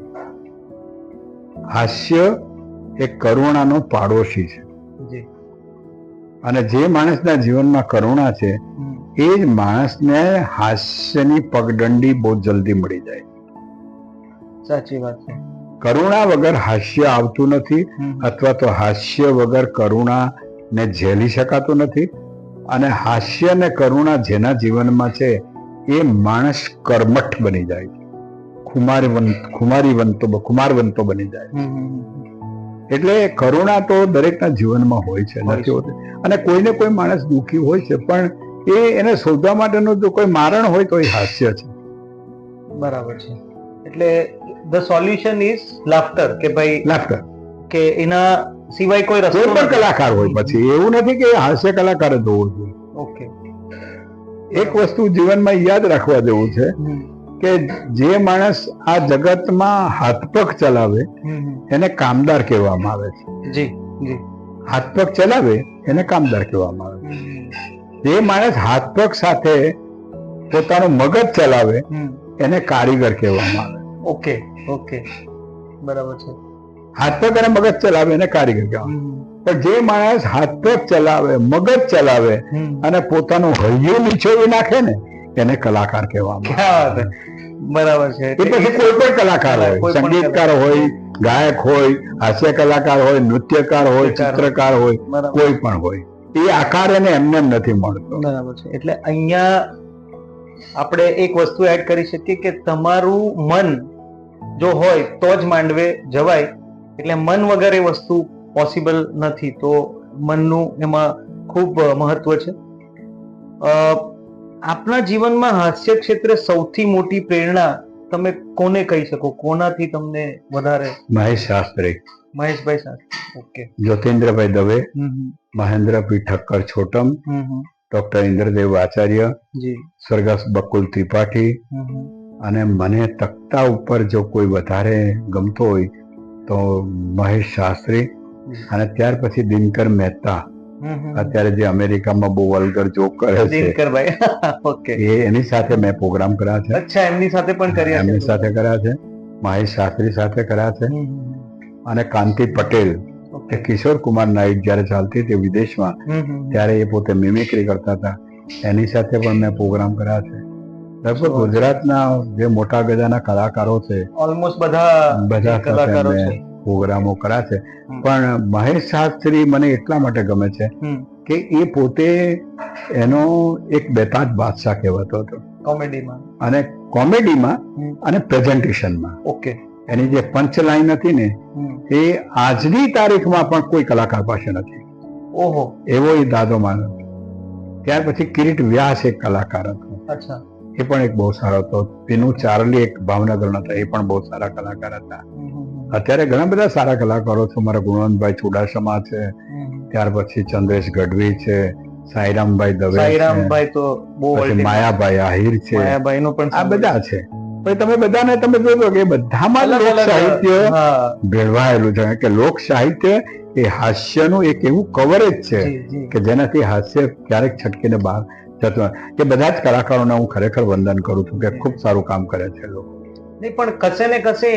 હાસ્ય એ કરુણાનો પાડોશી છે. જી. અને જે માણસના જીવનમાં કરુણા છે એ જ માણસને હાસ્યની પગદંડી બહુ જલ્દી મળી જાય. સાચી વાત છે. કરુણા વગર હાસ્ય આવતું નથી, અથવા તો હાસ્ય વગર કરુણા ને ઝેલી શકાતું નથી. અને હાસ્ય ને કરુણા જેના જીવનમાં છે એ માણસ કર્મઠ બની જાય છે, કુમારવંતો બની જાય. એટલે કરુણા તો દરેકના જીવનમાં હોય છે, નથી હોતી. અને કોઈને કોઈ માણસ દુઃખી હોય છે, પણ એને શોધવા માટેનું જો કોઈ મારણ હોય તો એ હાસ્ય છે. બરાબર છે. એટલે ધ સોલ્યુશન ઇઝ લાફ્ટર, કે ભાઈ લાફ્ટર, કે એના સિવાય કોઈ રસ્તો કોઈ પણ કલાકાર હોય પછી એવું નથી કે હાસ્ય કલાકાર જ હોવો જોઈએ. ઓકે. એક વસ્તુ જીવનમાં યાદ રાખવા જેવું છે કે જે માણસ આ જગતમાં હાથ પગ ચલાવે એને કામદાર કહેવામાં આવે છે. જી જી. હાથ પગ ચલાવે એને કામદાર કહેવામાં આવે છે. જે માણસ હાથ પગ સાથે પોતાનું મગજ ચલાવે એને કારીગર કહેવામાં આવે. ઓકે ઓકે, બરાબર છે. હાથ પગ અને મગજ ચલાવે એને કારીગર કહેવામાં. પણ જે માણસ હાથ પગ ચલાવે, મગજ ચલાવે અને પોતાનું હૈયું નીચોવી નાખે ને એને કલાકાર કહેવામાં આવે. બરાબર છે. એ પછી કોઈ પણ કલાકાર હોય, સંગીતકાર હોય, ગાયક હોય, હાસ્ય કલાકાર હોય, નૃત્યકાર હોય, ચિત્રકાર હોય, કોઈ પણ હોય, એ આકાર એને એમને નથી મળતો. બરાબર છે. એટલે અહીંયા આપણે એક વસ્તુ એડ કરી શકીએ કે તમારું મન જો હોય તો જ માંડવે જવાય. એટલે મન વગર એ વસ્તુ પોસિબલ નથી. તો મનનું એમાં ખૂબ મહત્વ છે. આપના જીવનમાં હાસ્ય ક્ષેત્રે સૌથી મોટી પ્રેરણા તમે કોને કહી શકો? કોનાથી તમને વધારે? મહેશ શાસ્ત્રી. મહેશભાઈ શાસ્ત્રી. ઓકે. જ્યોતિન્દ્રભાઈ દવે, મહેન્દ્ર પી ઠક્કર છોટમ, ડોક્ટર ઇન્દ્રદેવ આચાર્ય, સ્વર્ગસ્થ બકુલ ત્રિપાઠી. અને મને તખ્તા ઉપર જો કોઈ વધારે ગમતો હોય તો મહેશ શાસ્ત્રી. અને ત્યાર પછી દિનકર મહેતા, અત્યારે જે અમેરિકામાં બહુ વલ્ગર જોક કરે છે, દિનકરભાઈ. ઓકે. એની સાથે મેં પ્રોગ્રામ કર્યા છે. અચ્છા, એમની સાથે પણ કર્યા છે? એમની સાથે કર્યા છે. મહેશ શાસ્ત્રી સાથે કર્યા છે. અને કાંતિ પટેલ, કે કિશોર કુમાર નાઈક જયારે ચાલતી હતી વિદેશમાં ત્યારે એ પોતે મિમિક્રી કરતા હતા, એની સાથે પણ મેં પ્રોગ્રામ કર્યા છે. લગભગ ગુજરાતના જે મોટા ગજાના કલાકારો છે ઓલમોસ્ટ બધા કલાકારો છે, પ્રોગ્રામો કર્યા છે. પણ મહેશ શાસ્ત્રી મને એટલા માટે ગમે છે કે એ પોતે એનો એક બેતાજ બાદશાહ કહેવાતો હતો કોમેડીમાં અને પ્રેઝન્ટેશનમાં. ઓકે. એની જે પંચ લાઈન હતી ને એ આજની તારીખમાં પણ કોઈ કલાકાર પાસે નથી. ઓહો. એવો એ દાદો માનો. ત્યાર પછી કિરીટ વ્યાસ એક કલાકાર હતો. અચ્છા. એ પણ એક બહુ સારો હતો. તેનું ચાર્લી એક ભાવનગરનો હતા, એ પણ બહુ સારા કલાકાર હતા. અત્યારે ઘણા બધા સારા કલાકારો છે. મારા ગુણવંતભાઈ ચુડાસમા છે, ત્યાર પછી ચંદ્રેશ ગઢવી છે, સાઈરામભાઈ દવે, સાઈરામભાઈ તો બહુ, માયાભાઈ આહિર છે, માયાભાઈનો પણ આ બધા છે. પણ તમે બધાને તમે જોજો કે બધામાં લોક સાહિત્ય ભેળવાયેલું છે. કે લોક સાહિત્ય એ હાસ્યનું એક એવું કવરેજ છે કે જેનાથી હાસ્ય ક્યારેક છટકીને બહાર જતું. કે બધા જ કલાકારોને હું ખરેખર વંદન કરું છું કે ખૂબ સારું કામ કરે છે લોકો. નહીં, પણ કશે ને કશે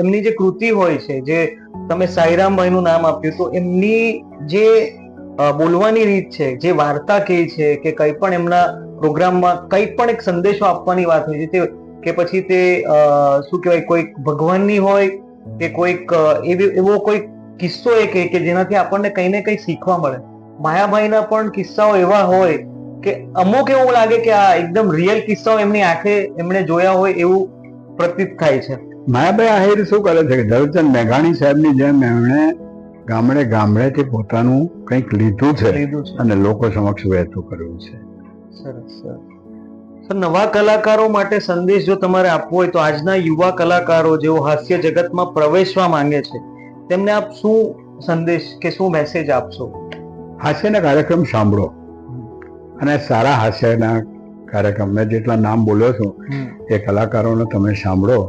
એમની જે કૃતિ હોય છે, જે તમે સાઈરામભાઈનું નામ આપ્યું, તો એમની જે બોલવાની રીત છે, જે વાર્તા કહે છે, કે કંઈ પણ એમના પ્રોગ્રામમાં કંઈ પણ એક સંદેશો આપવાની વાત હોય છે, કે પછી તે શું કહેવાય, કોઈક ભગવાનની હોય કે કોઈક એવો કોઈ કિસ્સો કે જેનાથી આપણને કંઈ ને કંઈ શીખવા મળે. માયાભાઈના પણ કિસ્સાઓ એવા હોય કે અમુક એવું લાગે કે આ એકદમ રિયલ કિસ્સાઓ એમની આંખે એમણે જોયા હોય એવું પ્રતીત થાય છે. માયાભાઈ આહિર શું કરે છે કે ઝવેરચંદ મેઘાણી સાહેબની જેમ એમણે ગામડે ગામડેથી પોતાનું કંઈક લીધું છે અને લોકો સમક્ષ વહેતું કર્યું છે. સરસ સરસ. નવા કલાકારો માટે સંદેશ જો તમારે આપવો હોય તો આજના યુવા કલાકારો જેઓ હાસ્ય જગતમાં પ્રવેશવા માંગે છે તેમને આપ શું સંદેશ કે શું મેસેજ આપશો? હાસ્યના કાર્યક્રમ સાંભળો અને સારા હાસ્યના કાર્યક્રમ, મેં જેટલા નામ બોલ્યો છું એ કલાકારોને તમે સાંભળો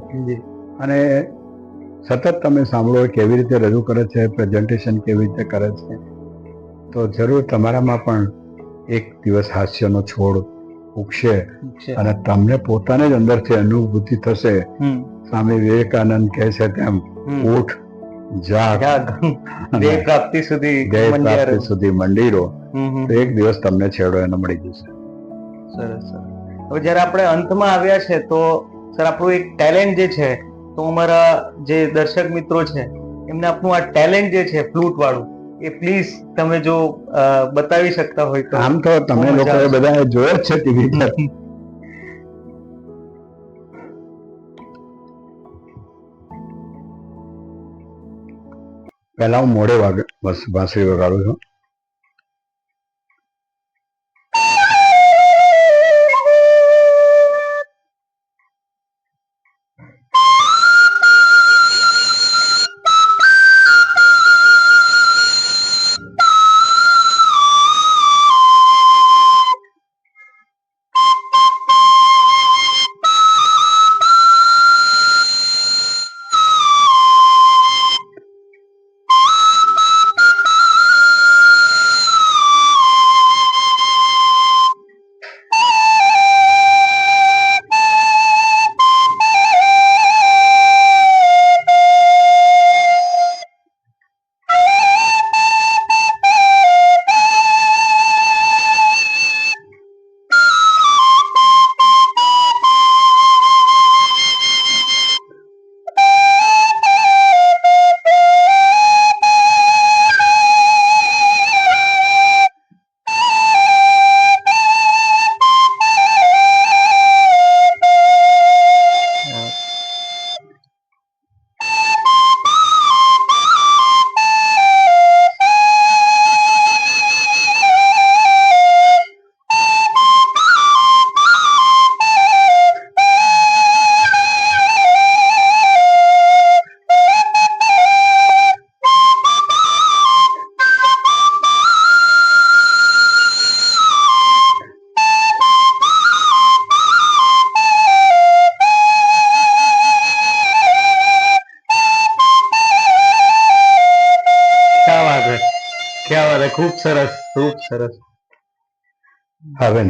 અને સતત તમે સાંભળો કેવી રીતે રજૂ કરે છે, પ્રેઝન્ટેશન કેવી રીતે કરે છે, તો જરૂર તમારામાં પણ એક દિવસ હાસ્યનો છોડ ઉગશે અને તમને પોતાને જ અંદરથી અનુભૂતિ થશે. સ્વામી વિવેકાનંદ કહે છે તેમ, ઉઠ જાગ ધ્યેય પ્રાપ્તિ સુધી મંડી રહો. તો એક દિવસ તમને છેડો એનો મળી જશે. સરસ. હવે જ્યારે આપણે અંતમાં આવ્યા છે તો સર આપણું એક ટેલેન્ટ જે છે, તો અમારા જે દર્શક મિત્રો છે એમને આપણું આ ટેલેન્ટ જે છે ફ્લૂટ વાળું, એ પ્લીઝ તમે જો બતાવી શકતા હોય તો. આમ તો તમે લોકોએ બધા જોયો જ છે ટીવી પર. પહેલા હું મોડે વાંસળી વગાડું છું. ખૂબ સરસ, ખૂબ સરસ. હવે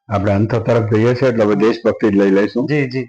આપણે અંત તરફ જઈએ છીએ એટલે હવે દેશભક્તિ જ લઈ લઈશું. જી જી.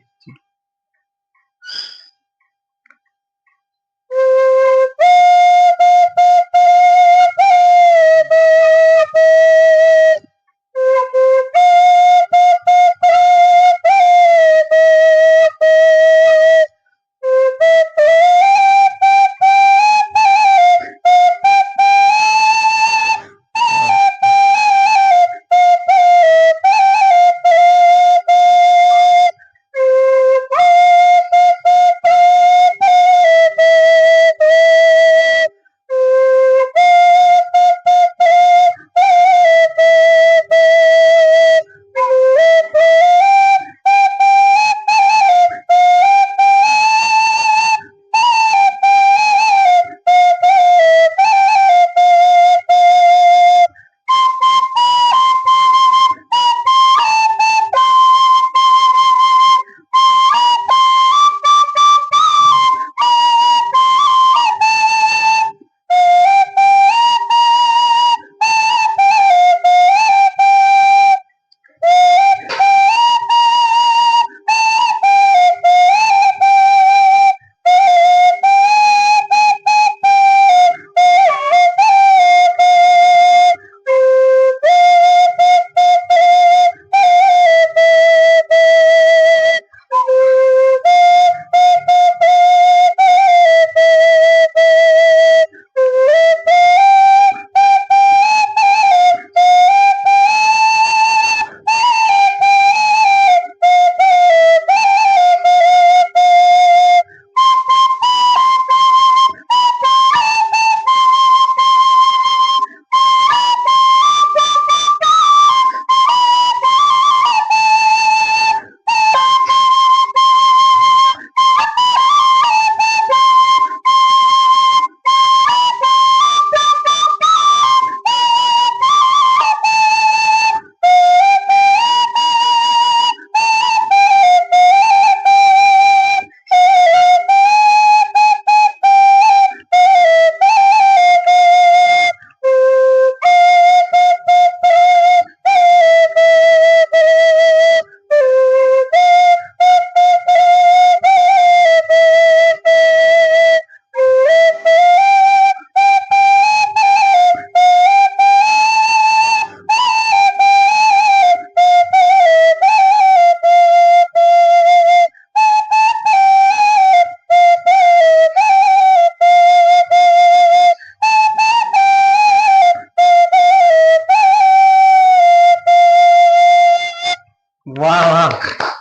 વાહ વાહ,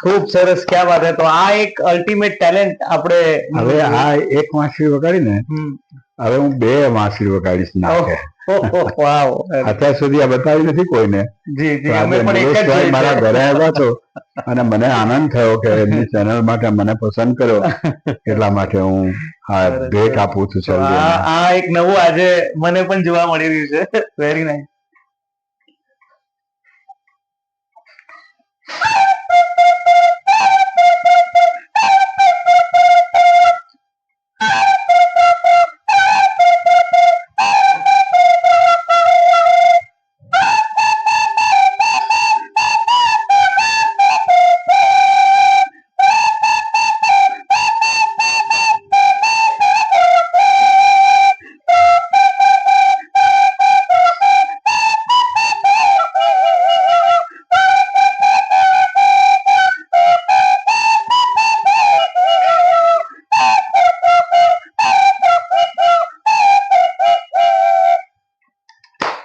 ખૂબ સરસ, ક્યાં વાત હે. તો આ એક અલ્ટિમેટ ટેલેન્ટ આપણે હવે આ એક વાંસળી વગાડીને હવે હું 2 વાંસળી વગાડીશ નાખે. વાવ, અત્યાર સુધી આ બતાવી નથી કોઈને. જી જી, અમે આજે પણ એક જ નિલેશભાઈ જોઈ મારા છે. ઘરે આવ્યા છો અને મને આનંદ થયો કે એમની ચેનલ માટે મને પસંદ કર્યો, એટલા માટે હું આ ભેટ આપું છું. તો આ એક નવું આજે મને પણ જોવા મળી રહ્યું છે. Very nice.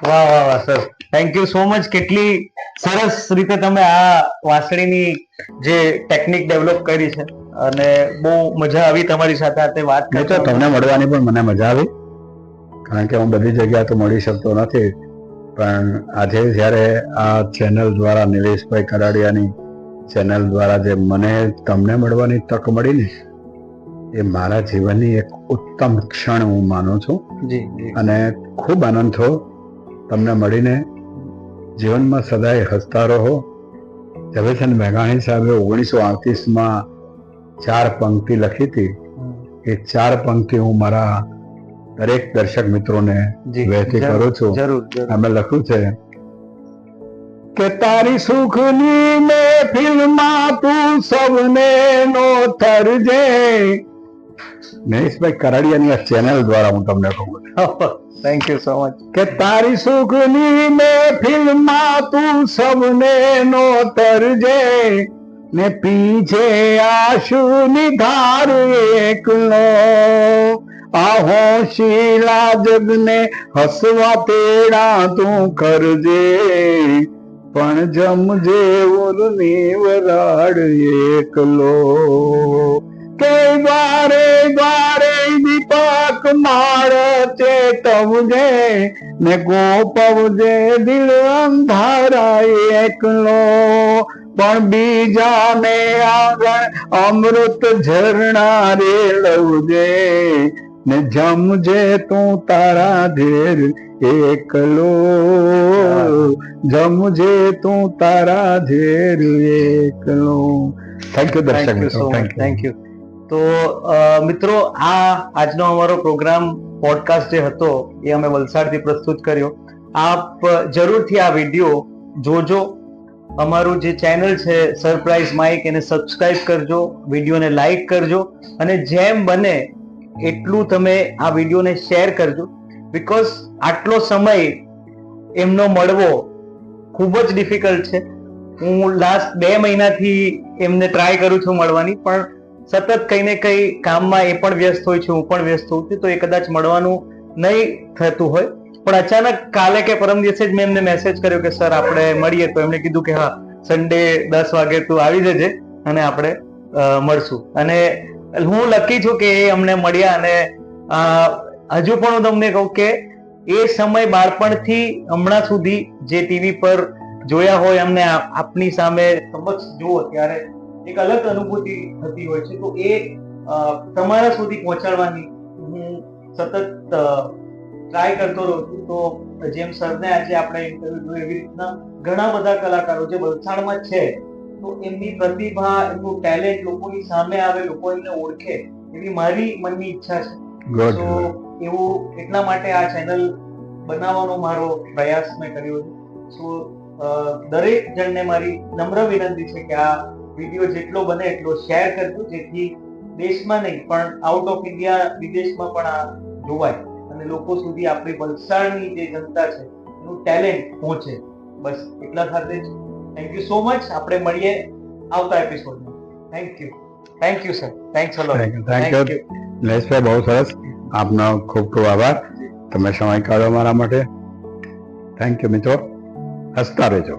વાહ વાહ વાહ sir, thank you so much. કેટલી સરસ રીતે તમે આ વાંસળીની જે ટેકનિક ડેવલપ કરી છે અને બહુ મજા આવી તમારી સાથે વાત તો તમને મળવાની પણ મને મજા આવી, કારણ કે હું બધી જગ્યાએ તો મળી શકતો નથી, પણ આજે જ્યારે આ ચેનલ દ્વારા, નિલેશભાઈ કરાડિયાની ચેનલ દ્વારા જે મને તમને મળવાની તક મળી ને, એ મારા જીવનની એક ઉત્તમ ક્ષણ હું માનું છું. અને ખૂબ આનંદ થયો તમને મળીને. જીવનમાં સદાય હસતા રહો. ઝવેરચંદ મેઘાણી સાહેબે 1938માં 4 પંક્તિ લખી હતી. એ 4 પંક્તિ હું મારા દરેક દર્શક મિત્રોને વહેતી કરું છું. અમે લખ્યું છે કે તારી સુખની મહેફિલમાં તું સૌને નો તરજે. નરેશભાઈ કરાડિયાની આ ચેનલ દ્વારા હું તમને કહું છું. Thank you so much. કે તારી સુખની મહેફિલમાં તું સૌને નો તરજે, ને પીછે આંસુની ધાર એકલો, આ હોશિલા જગને હસવા તેડા તું કરજે, પણ જમજે ઉર્ની વરાડ એકલો. કે દ્વારે દ્વારે દીપક માળ ચેતવજે, ને ગોપવજે દિલ અંધારા એકલો, પણ બીજાને આગળ અમૃત ઝરણા રેલવજે, ને જમજે તું તારા ઘેર એકલો, જમજે તું તારા ઘેર એકલો. થેન્ક યુ દર્શક મિત્રો, થેન્ક યુ. તો મિત્રો, આજનો અમારો પ્રોગ્રામ પોડકાસ્ટ જે હતો એ અમે વલસાડથી પ્રસ્તુત કર્યો. આપ જરૂરથી આ વિડીયો જોજો. અમારું જે ચેનલ છે સરપ્રાઈઝ માઇક, એને સબસ્ક્રાઇબ કરજો, વિડીયોને લાઈક કરજો, અને જેમ બને એટલું તમે આ વિડીયોને શેર કરજો. બીકોઝ આટલો સમય એમનો મળવો ખૂબ જ ડિફિકલ્ટ છે. હું લાસ્ટ 2 મહિનાથી એમને ટ્રાય કરું છું મળવાની, પણ સતત કંઈ ને કંઈ કામમાં એ પણ વ્યસ્ત હોય છે, હું પણ વ્યસ્ત હોઉં છું, તો એ કદાચ મળવાનું નહીં થતું હોય. પણ અચાનક કાલે કે પરમ દિવસે જ મેં એમને મેસેજ કર્યો કે સર આપણે મળીએ. તો એમણે કીધું કે હા, સન્ડે 10 વાગે તું આવી જજે અને આપણે મળશું. અને હું લકી છું કે એ અમને મળ્યા. અને હજુ પણ હું તમને કહું કે એ સમય બાળપણથી હમણાં સુધી જે ટીવી પર જોયા હોય અમને આપની સામે સમક્ષ જુઓ ત્યારે એક અલગ અનુભૂતિ થતી હોય છે. તો એ તમારા સુધી પહોંચાડવાની હું સતત ટ્રાય કરતો રહું છું. તો જેમ સરને આજે આપણે ઇન્ટરવ્યુ જોયું, એવી રીતના ઘણા બધા કલાકારો જે વલસાડમાં છે, તો એમની પ્રતિભા, એમનું ટેલેન્ટ લોકોની સામે આવે, લોકો એમને ઓળખે, એવી મારી મનની ઈચ્છા છે. તો એવું એટલા માટે આ ચેનલ બનાવવાનો મારો પ્રયાસ મેં કર્યો છે. સો દરેક જણને મારી નમ્ર વિનંતી છે કે આ વિડીયો જેટલો બને એટલો શેર કરજો, જેથી દેશમાં નહીં પણ આઉટ ઓફ ઇન્ડિયા, વિદેશમાં પણ આ જોવાય અને લોકો સુધી આપણી વલસાડની જે જનતા છે એનું ટેલેન્ટ પહોંચે. બસ એટલા સાથે જ થેન્ક યુ સો મચ. આપણે મળીએ આવતા એપિસોડમાં. Thank you sir. Thanks a lot. Thank you Nileshbhai, બહુ સરસ. આપનો ખૂબ ખૂબ આભાર. તમે સમય કાઢો મારા માટે. થેન્ક યુ મિત્રો. હસતા રહેજો.